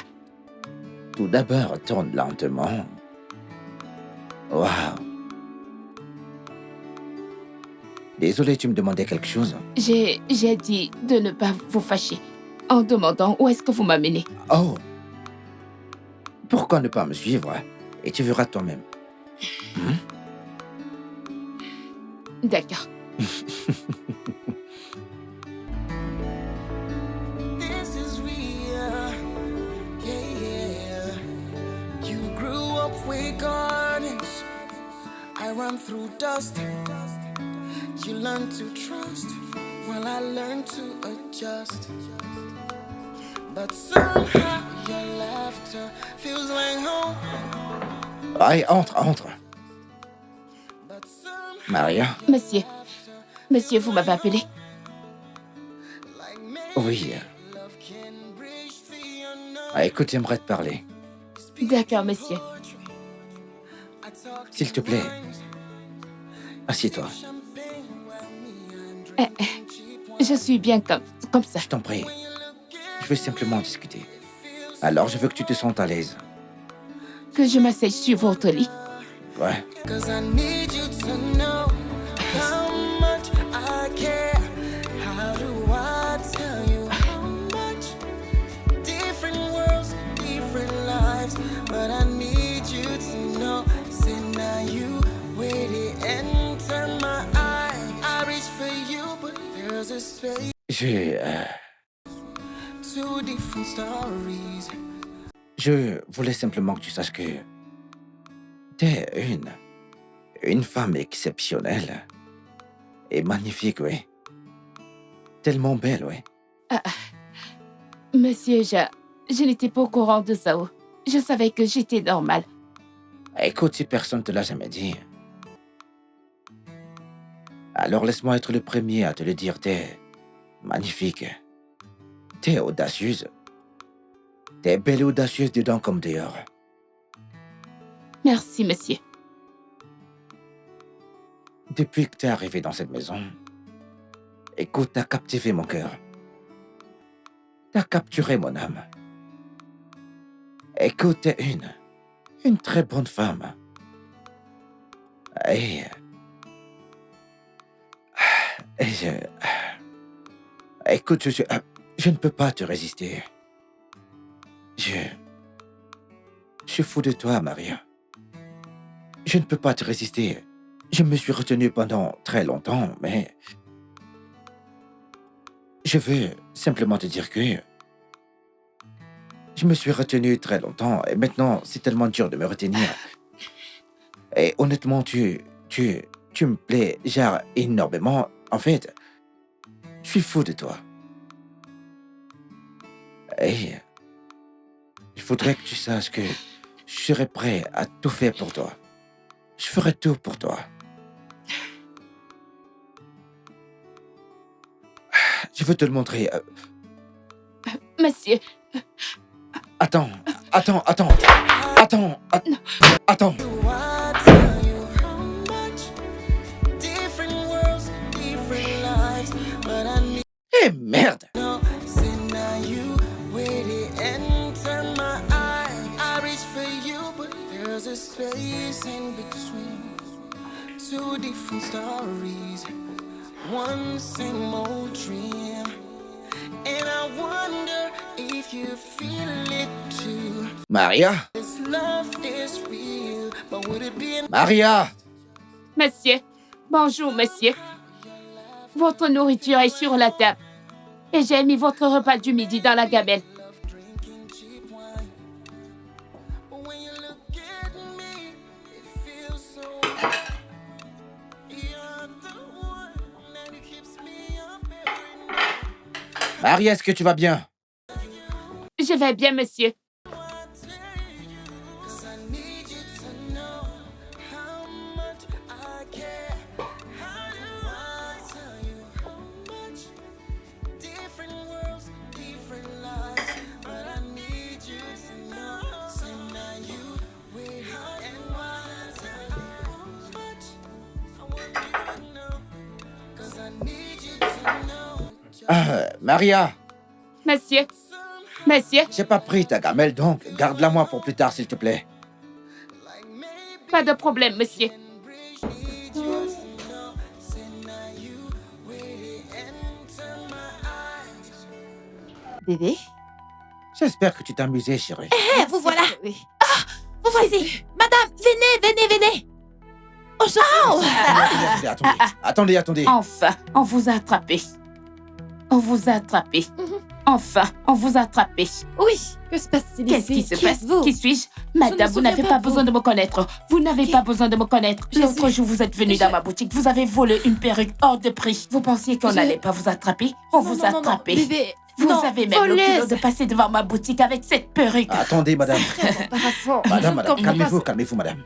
Tout d'abord, tourne lentement. Waouh! Désolé, tu me demandais quelque chose? J'ai dit de ne pas vous fâcher en demandant où est-ce que vous m'amenez. Oh! Pourquoi ne pas me suivre? Et tu verras toi-même. D'accord. This is real. Yeah. You grew up with gardens. I run through dust. You learn to trust while I learn to adjust. But somehow your laughter feels like home. Allez, entre. But somehow Maria? Monsieur. Monsieur, vous m'avez appelé? like maybe Oui. love can bridge the unknown. Ah, écoute, j'aimerais te parler. D'accord, monsieur. I talk S'il te plaît, assieds-toi. champagne while me, I'm Je suis bien comme ça. Je t'en prie. Je veux simplement discuter. Alors, je veux que tu te sentes à l'aise. Que je m'asseye sur votre lit. Ouais. Cause I need you to know how much I care. How do I tell you how much? Different worlds, different lives, but I need you to know. Say now you waited and turn my eye. I reach for you, but there's a space. Two different stories. Je voulais simplement que tu saches que t'es une femme exceptionnelle et magnifique, oui. Tellement belle, oui. Monsieur, je n'étais pas au courant de ça. Je savais que j'étais normale. Écoute, si personne te l'a jamais dit, alors laisse-moi être le premier à te le dire. T'es magnifique. T'es audacieuse. T'es belle et audacieuse dedans comme dehors. Merci, monsieur. Depuis que t'es arrivé dans cette maison, écoute, t'as captivé mon cœur. T'as capturé mon âme. Écoute, t'es une très bonne femme. Et écoute, je ne peux pas te résister. Je suis fou de toi, Maria. Je ne peux pas te résister. Je me suis retenu pendant très longtemps, mais je veux simplement te dire que je me suis retenu très longtemps et maintenant c'est tellement dur de me retenir. Et honnêtement, tu me plais genre énormément. En fait, je suis fou de toi. Et il faudrait que tu saches que je serai prêt à tout faire pour toi. Je ferai tout pour toi. Je veux te le montrer. Monsieur, Attends. Do I tell you how much? Different worlds, different lives, but I need Eh merde! to know. Say now you waited and turn my eye. I reach for you, but there's a space in between. Two different stories, one same old dream. And I wonder if you feel it too. Maria? This love is real, but would it be an Maria! monsieur. Bonjour, monsieur. Votre nourriture est sur la table. Et j'ai mis votre repas du midi dans la gamelle. drinking cheap wine? But when you look at me, it feels so right. You're the one that keeps me up every night. Maria, est-ce que tu vas bien? Je vais bien, monsieur. Cause I need you to know how much I care. How do I tell you how much? Different worlds, different lives, but I need you to know. Say now you wait and I tell you how much I want you to know. Cause I need you to know. Maria, Monsieur. Monsieur, j'ai pas pris ta gamelle, donc garde-la moi pour plus tard, s'il te plaît. pas de problème, monsieur. Bébé? J'espère que tu t'es amusée, chérie. Eh, vous voilà! Vous voici! Madame, venez! Bonjour! Attendez. Enfin, on vous a attrapé. Enfin, on vous a attrapé. Oui, que se passe-t-il Qu'est-ce ici? qui se passe? êtes-vous? Qui suis-je? ne me Madame, vous n'avez souviens pas pas de besoin vous. de me connaître. Vous n'avez Ok. pas besoin de me connaître. Jésus. L'autre jour, vous êtes venu dans ma boutique. Vous avez volé une perruque hors de prix. Vous pensiez qu'on Je- n'allait pas vous attraper? On vous a attrapé. Bébé, Vous non, avez même le culot voleuse. de passer devant ma boutique avec cette perruque. Attendez, madame. Très embarrassant. Madame, Je ne madame, comprends pas. calmez-vous, madame.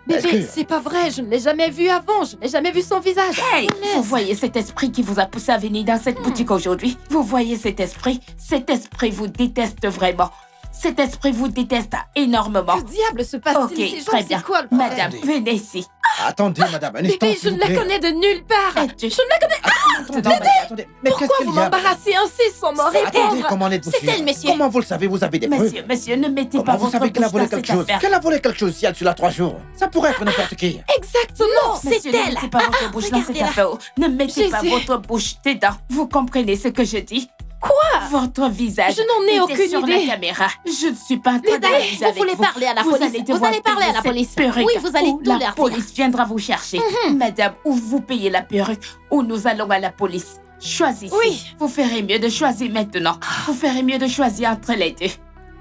Est-ce Bébé, que- c'est pas vrai, je ne l'ai jamais vu avant, je n'ai jamais vu son visage. Hey, Voleuse. vous voyez cet esprit qui vous a poussé à venir dans cette boutique aujourd'hui? Vous voyez cet esprit? Cet esprit vous déteste vraiment. Cet esprit vous déteste énormément. Que diable se passe-t-il? Ok, Ces gens, très c'est bien. quoi le problème? Madame, venez ici. Attendez, madame, un instant, Bébé, je s'il ne vous la plaît. connais de nulle part. Es-tu- Je ne la connais. attendez, attendez. Mais qu'est-ce Pourquoi qu'il vous y a? m'embarrassez ainsi sans m'en Attendez, répondre? comment êtes-vous C'est sûr? elle, monsieur. Comment vous le savez? Vous avez des preuves? Monsieur, ne mettez Comment pas vous votre savez qu'elle a bouche volé dans quelque cette chose? affaire. Qu'elle a volé quelque chose si elle tue là 3 jours? Ça pourrait être n'importe qui. Exactement, c'est Monsieur, ne elle. mettez pas votre bouche dans cette regardez-la. affaire. Ne mettez pas Jésus. votre bouche dedans. Vous comprenez ce que je dis? Quoi? Votre visage Je n'en ai était aucune sur idée. la caméra. Je ne suis pas en train de Bébé, m'amuser vous avec voulez vous. parler à la Vous police. allez Vous devoir allez parler à payer la cette police. perruque Oui, vous allez ou tout la leur dire. police viendra vous chercher. Madame, ou vous payez la perruque ou nous allons à la police. Choisissez. Oui. Vous ferez mieux de choisir maintenant. Vous ferez mieux de choisir entre les deux.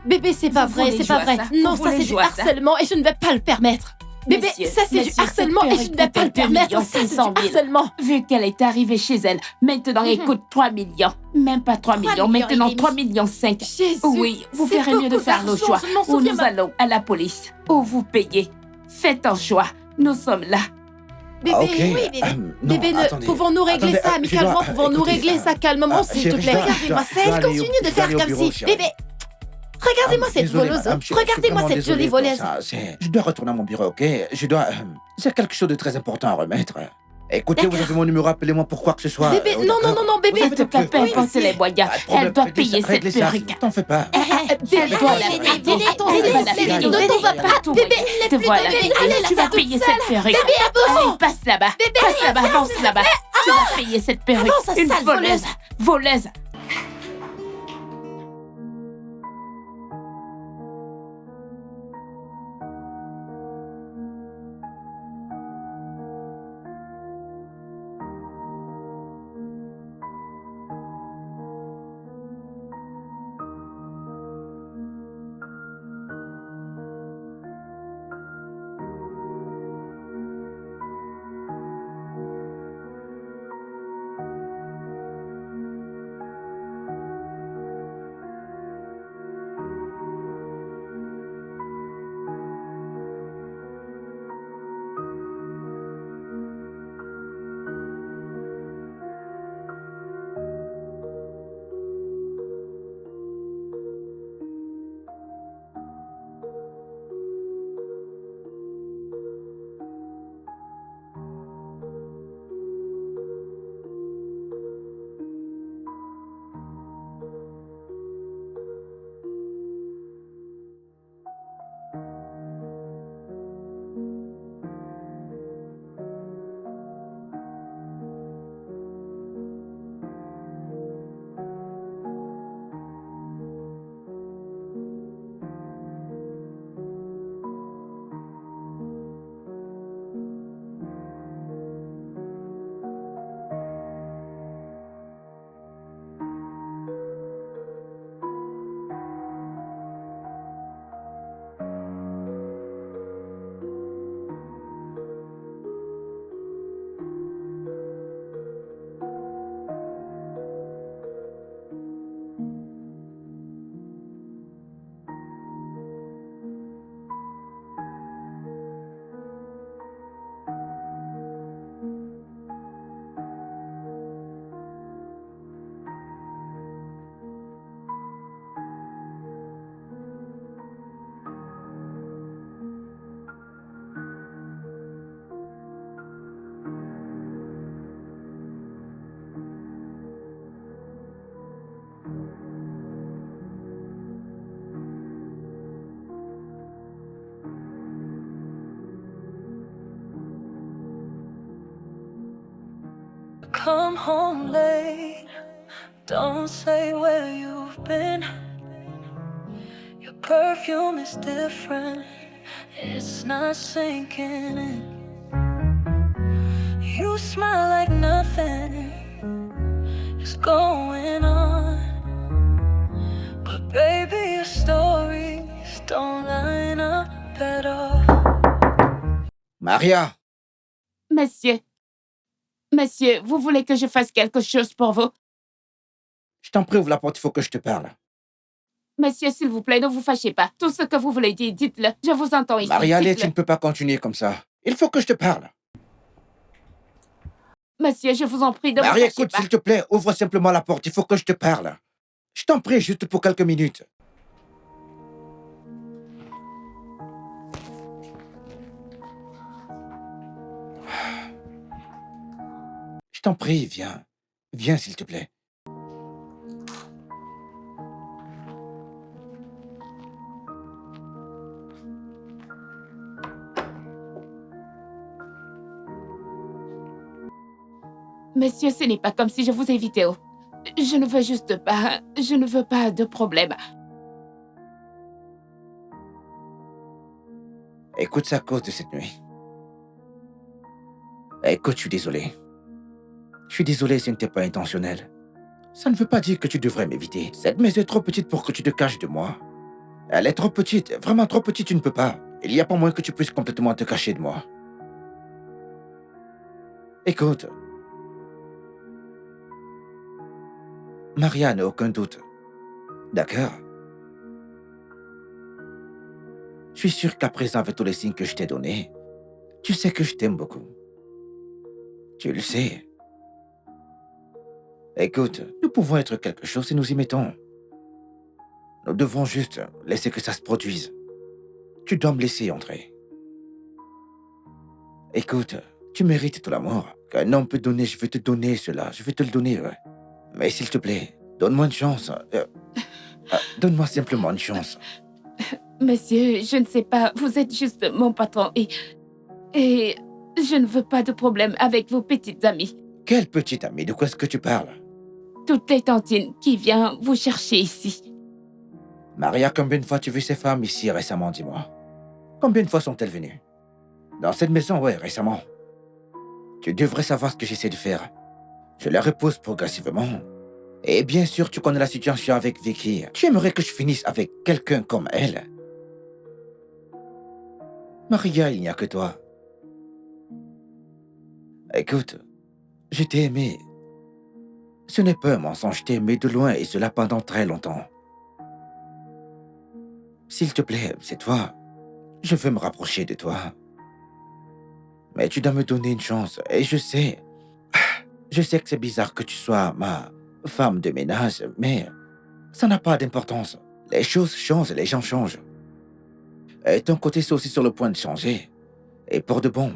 Bébé, c'est pas Vous vrai, voulez c'est pas jouer à vrai. ça? Non, Vous ça voulez c'est du jouer à ça? harcèlement et je ne vais pas le permettre. Bébé, Monsieur, ça c'est du monsieur, harcèlement cette et je ne vais pas le perruque coûtait permettre. 2 Ça c'est du 500 000. harcèlement. Vu qu'elle est arrivée chez elle, maintenant elle coûte 3 millions. Même pas 3 millions, millions et maintenant demi. 3 millions 5. Jésus, Oui, vous c'est ferez mieux de beaucoup faire le d'argent, choix. je m'en Ou souviens nous pas. allons à la police. Ou vous payez. Faites un choix. Nous sommes là. Bébé, Ah, ok. oui, bébé. Non, Bébé, attendez. pouvons-nous régler Attendez, ça je amicalement? dois- Pouvons-nous écoutez, régler ça calmement, s'il te chérie, plaît? je dois- Regardez-moi je ça, dois elle aller au- continue de je dois faire aller au comme bureau, si... chérie. Bébé, regardez-moi cette Désolé, voleuse. madame, je suis Regardez-moi vraiment cette jolie désolé pour voleuse. ça. Je dois retourner à mon bureau, ok? Je dois... c'est quelque chose de très important à remettre. Écoutez, vous avez mon numéro, appelez-moi pour quoi que ce soit. Bébé, non, non, non, non, bébé. En tout cas, peu importe les moyens, Pas de problème, elle doit réglez ça, payer cette réglez ça, perruque. T'en fais pas. Bébé, doit la bébé, payer. bébé, Attendez, bébé, madame, bébé, bébé, ne bébé, t'en va bébé, pas. tout Bébé, moyen. il est Te plus voilà, bébé. bébé. Allez, Tu la vas fais payer toute cette seule. perruque. Bébé, avance. Allez, passe là-bas. Passe là-bas, avance là-bas. Tu vas payer cette perruque. Avance, Une sale voleuse. Voleuse. Come home late. Don't say where you've been. Your perfume is different. It's not sinking in. You smile like nothing is going on. But baby, your stories don't line up at all. Maria, Monsieur. Monsieur, vous voulez que je fasse quelque chose pour vous? je t'en prie, ouvre la porte, il faut que je te parle. Monsieur, s'il vous plaît, ne vous fâchez pas. Tout ce que vous voulez dire, dites-le. Je vous entends ici. Maria, allez, tu dites-le. ne peux pas continuer comme ça. Il faut que je te parle. Monsieur, je vous en prie, ne vous Maria, fâchez écoute, pas. s'il te plaît, ouvre simplement la porte, il faut que je te parle. Je t'en prie, juste pour quelques minutes. Je t'en prie, viens. Viens, s'il te plaît. Monsieur, ce n'est pas comme si je vous évitais. Oh. Je ne veux pas de problème. Écoute, c'est à cause de cette nuit. Écoute, je suis désolé. Je suis désolé, ce n'était pas intentionnel. Ça ne veut pas dire que tu devrais m'éviter. Cette maison est trop petite pour que tu te caches de moi. Elle est trop petite, vraiment trop petite, tu ne peux pas. Il n'y a pas moyen que tu puisses complètement te cacher de moi. Écoute. Maria n'a aucun doute. D'accord? Je suis sûr qu'à présent, avec tous les signes que je t'ai donnés, tu sais que je t'aime beaucoup. Tu le sais. Écoute, nous pouvons être quelque chose si nous y mettons. Nous devons juste laisser que ça se produise. Tu dois me laisser entrer. Écoute, tu mérites tout l'amour qu'un homme peut donner. Je vais te donner cela. Je vais te le donner. Ouais. Mais s'il te plaît, donne-moi une chance. Donne-moi simplement une chance. Monsieur, je ne sais pas, vous êtes juste mon patron et je ne veux pas de problème avec vos petites amies. Quelle petite amie? De quoi est-ce que tu parles? Toutes les tantines qui viennent vous chercher ici. Maria, combien de fois tu as vu ces femmes ici récemment, dis-moi? Combien de fois sont-elles venues? Dans cette maison, ouais, récemment. Tu devrais savoir ce que j'essaie de faire. Je les repousse progressivement. Et bien sûr, tu connais la situation avec Vicky. Tu aimerais que je finisse avec quelqu'un comme elle? Maria, il n'y a que toi. Écoute, je t'ai aimé. Ce n'est pas un mensonge, je t'ai aimé de loin et cela pendant très longtemps. S'il te plaît, c'est toi. Je veux me rapprocher de toi. Mais tu dois me donner une chance et je sais que c'est bizarre que tu sois ma femme de ménage, mais ça n'a pas d'importance. Les choses changent, les gens changent. Et ton côté, c'est aussi sur le point de changer. Et pour de bon.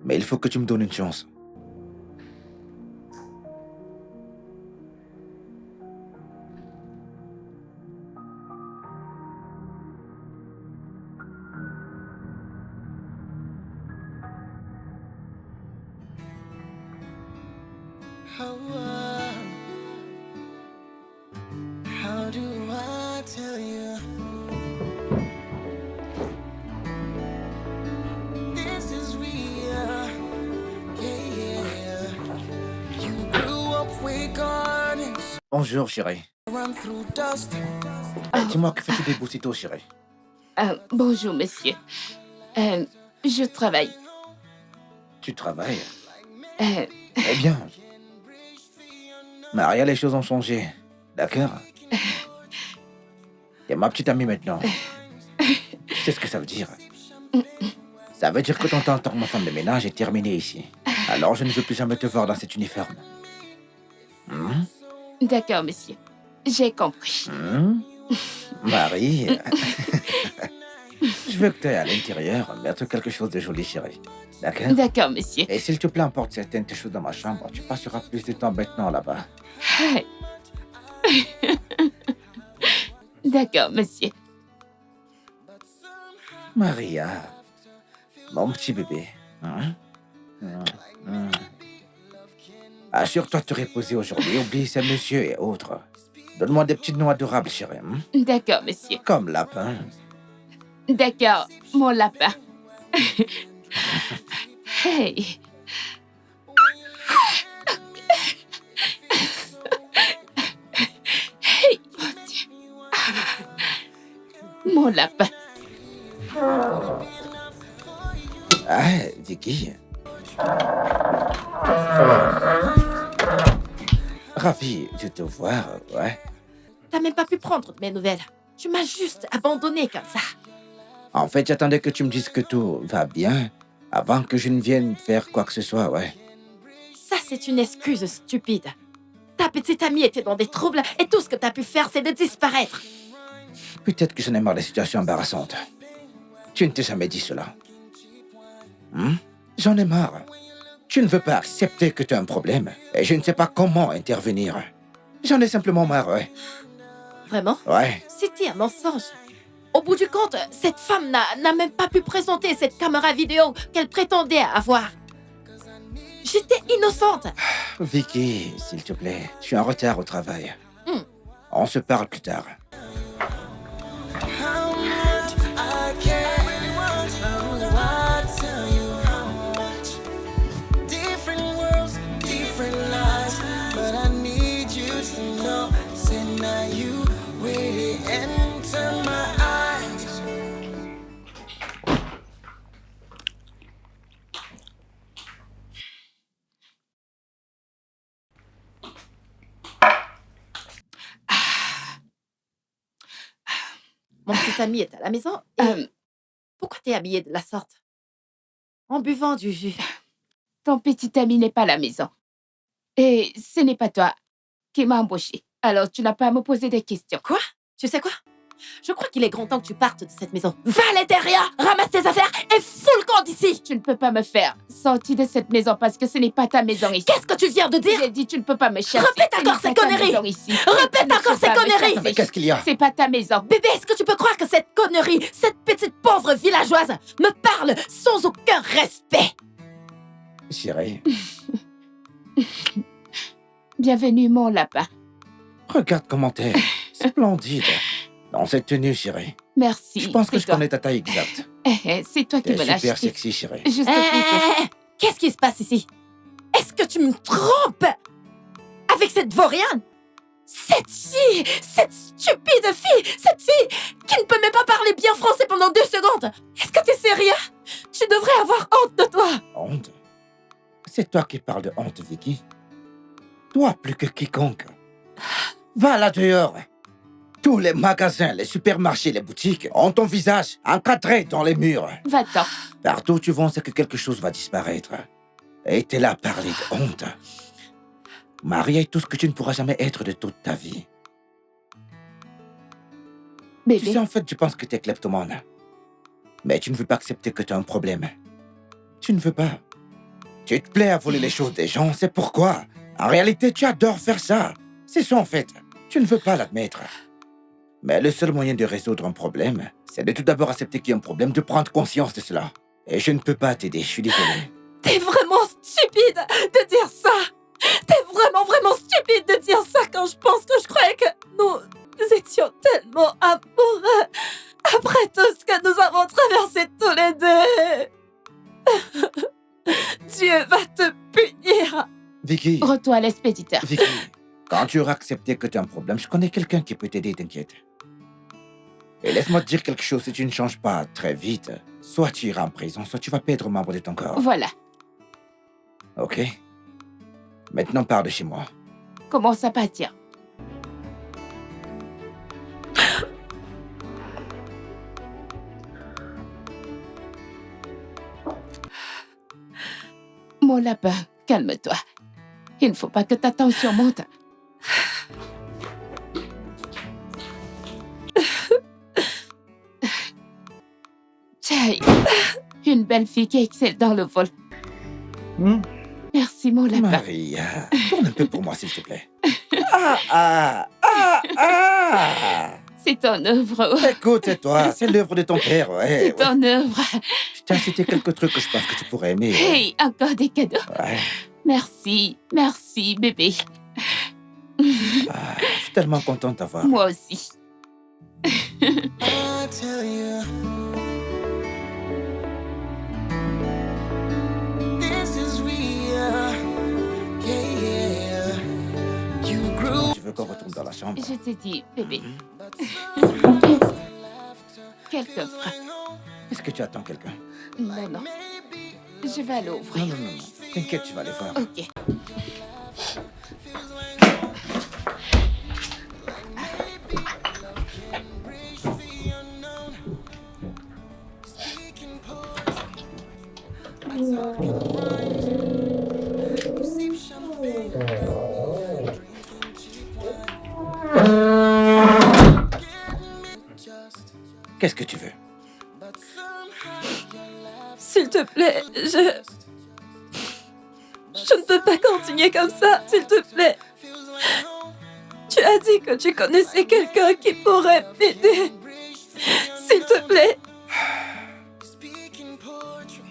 Mais il faut que tu me donnes une chance. How do I tell you? This is real. Yeah, yeah. You grew up with gardens, Bonjour, chérie. run through dust. Dis-moi, que fais-tu des beaux sitôt, chérie? Bonjour, monsieur. Je travaille. Tu travailles? Euh, Eh bien. Maria, les choses ont changé. D'accord? T'es ma petite amie maintenant. Tu sais ce que ça veut dire? Ça veut dire que ton temps en tant que ma femme de ménage est terminé ici. Alors je ne veux plus jamais te voir dans cet uniforme. D'accord, monsieur. J'ai compris. Marie, je veux que tu ailles à l'intérieur mettre quelque chose de joli, chérie. D'accord? D'accord, monsieur. Et s'il te plaît, emporte certaines choses dans ma chambre. Tu passeras plus de temps maintenant là-bas. D'accord, monsieur. Maria, mon petit bébé. Assure-toi de te reposer aujourd'hui. Oublie ces messieurs et autres. Donne-moi des petits noms adorables, chérie. D'accord, monsieur. Comme lapin. D'accord, mon lapin. Hey. Hey, mon Dieu. Mon lapin. Ah, Vicky. Ravi de te voir, ouais. T'as même pas pu prendre de mes nouvelles. Tu m'as juste abandonné comme ça. En fait, j'attendais que tu me dises que tout va bien avant que je ne vienne faire quoi que ce soit, ouais. Ça, c'est une excuse stupide. Ta petite amie était dans des troubles et tout ce que t'as pu faire, c'est de disparaître. Peut-être que j'en ai marre des situations embarrassantes. Tu ne t'es jamais dit cela. J'en ai marre. Tu ne veux pas accepter que tu as un problème et je ne sais pas comment intervenir. J'en ai simplement marre, ouais. Vraiment? Ouais. C'était un mensonge. Au bout du compte, cette femme n'a même pas pu présenter cette caméra vidéo qu'elle prétendait avoir. J'étais innocente. Vicky, s'il te plaît, je suis en retard au travail. On se parle plus tard. How much I care. How do I tell you how much? Different worlds, different lives, but I need you to know. Say now you really enter my eyes. Mon petit ami est à la maison. Et pourquoi t'es habillée de la sorte? En buvant du jus. Ton petit ami n'est pas à la maison. Et ce n'est pas toi qui m'as embauché. Alors tu n'as pas à me poser des questions. Quoi? Tu sais quoi? Je crois qu'il est grand temps que tu partes de cette maison. Va à l'intérieur, ramasse tes affaires et fous le camp d'ici. Tu ne peux pas me faire sortir de cette maison parce que ce n'est pas ta maison ici. Qu'est-ce que tu viens de dire? J'ai dit tu ne peux pas me chasser. Répète Ce n'est encore ces pas ta conneries. maison ici. Répète Tu ne encore peux ces pas me conneries. chasser. Mais qu'est-ce qu'il y a? C'est pas ta maison. Bébé, est-ce que tu peux croire que cette connerie, cette petite pauvre villageoise, me parle sans aucun respect? Chérie, Bienvenue mon lapin. regarde comment t'es. Splendide. Dans cette tenue, chérie. Merci. Je pense que c'est je toi. connais ta taille exacte. C'est toi qui T'es me l'as super acheté. sexy, chérie. Juste pour Qu'est-ce qui se passe ici? Est-ce que tu me trompes avec cette vaurienne? Cette fille, cette stupide fille, cette fille qui ne peut même pas parler bien français pendant 2 secondes. Est-ce que t'es sérieux? Tu devrais avoir honte de toi. Honte? C'est toi qui parles de honte, Vicky. Toi plus que quiconque. Va là dehors. Tous les magasins, les supermarchés, les boutiques ont ton visage encadré dans les murs. Va-t'en. Partout où tu vas, on sait que quelque chose va disparaître. Et t'es là à parler de honte. Maria est tout ce que tu ne pourras jamais être de toute ta vie. Tu Bébé, sais, en fait, je pense que t'es kleptomane. Mais tu ne veux pas accepter que tu as un problème. Tu ne veux pas. Tu te plais à voler les choses des gens, c'est pourquoi. En réalité, tu adores faire ça. C'est ça, en fait. Tu ne veux pas l'admettre. Mais le seul moyen de résoudre un problème, c'est de tout d'abord accepter qu'il y a un problème, de prendre conscience de cela. Et je ne peux pas t'aider, je suis désolé. T'es vraiment stupide de dire ça. T'es vraiment stupide de dire ça quand je pense que je croyais que nous étions tellement amoureux après tout ce que nous avons traversé tous les deux. Dieu va te punir. Vicky, retour à l'expéditeur. Vicky, quand tu auras accepté que tu as un problème, je connais quelqu'un qui peut t'aider, t'inquiète. Et laisse-moi te dire quelque chose, si tu ne changes pas très vite, soit tu iras en prison, soit tu vas perdre un membre de ton corps. Voilà. Ok? Maintenant, pars de chez moi. Commence à partir. Mon lapin, calme-toi. Il ne faut pas que ta tension monte. Jay, une belle fille qui excelle dans le vol. Merci, mon lapin. Maria, tourne un peu pour moi, s'il te plaît. C'est ton œuvre. Écoute, c'est toi, c'est l'œuvre de ton père, ouais. C'est ton œuvre. Je t'ai acheté quelques trucs que je pense que tu pourrais aimer. Hey, encore des cadeaux. Ouais. Merci, bébé. Je suis tellement content de t'avoir. Moi aussi. I tell you, this is real. Yeah. You grew, Je veux qu'on retourne dans la chambre. Je te dis, bébé, quel coffre. Est-ce que tu attends quelqu'un? Non. Je vais Non, l'ouvrir. non. T'inquiète, je vais aller voir. Ok. Qu'est-ce que tu veux? S'il te plaît, pas continuer comme ça, s'il te plaît. Tu as dit que tu connaissais quelqu'un qui pourrait m'aider. S'il te plaît. Speaking poetry,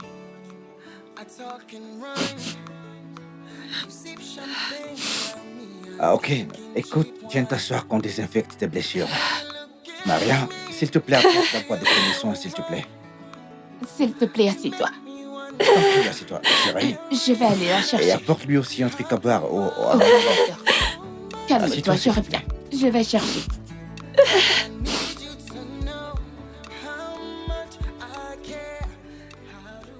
I talk and rhyme. You sip champagne with me. Ah, ok. Écoute, viens t'asseoir qu'on désinfecte tes blessures. Maria, s'il te plaît, apporte-moi des premiers soins, s'il te plaît. S'il te plaît, assieds-toi. T'en prie, assieds-toi, chérie. Je vais aller la Et chercher. apporte-lui aussi un truc à boire. Oh, d'accord. Calme-toi, Assieds-toi, je s'il te reviens. Je vais chercher. Need you to know how much I care. How do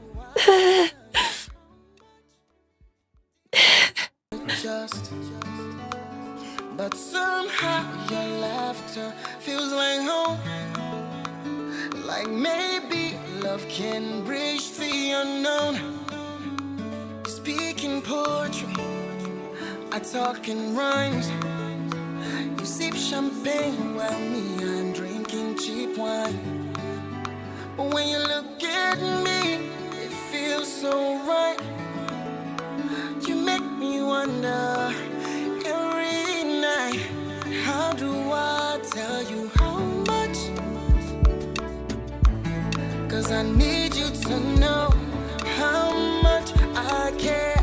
I just? But somehow your laughter feels like home. Like maybe love can bridge the unknown. Speaking poetry, I talk in rhymes. You sip champagne while me, I'm drinking cheap wine. But when you look at me, it feels so right. You make me wonder every night. How do I tell you how much? 'Cause I need you to know how much I care.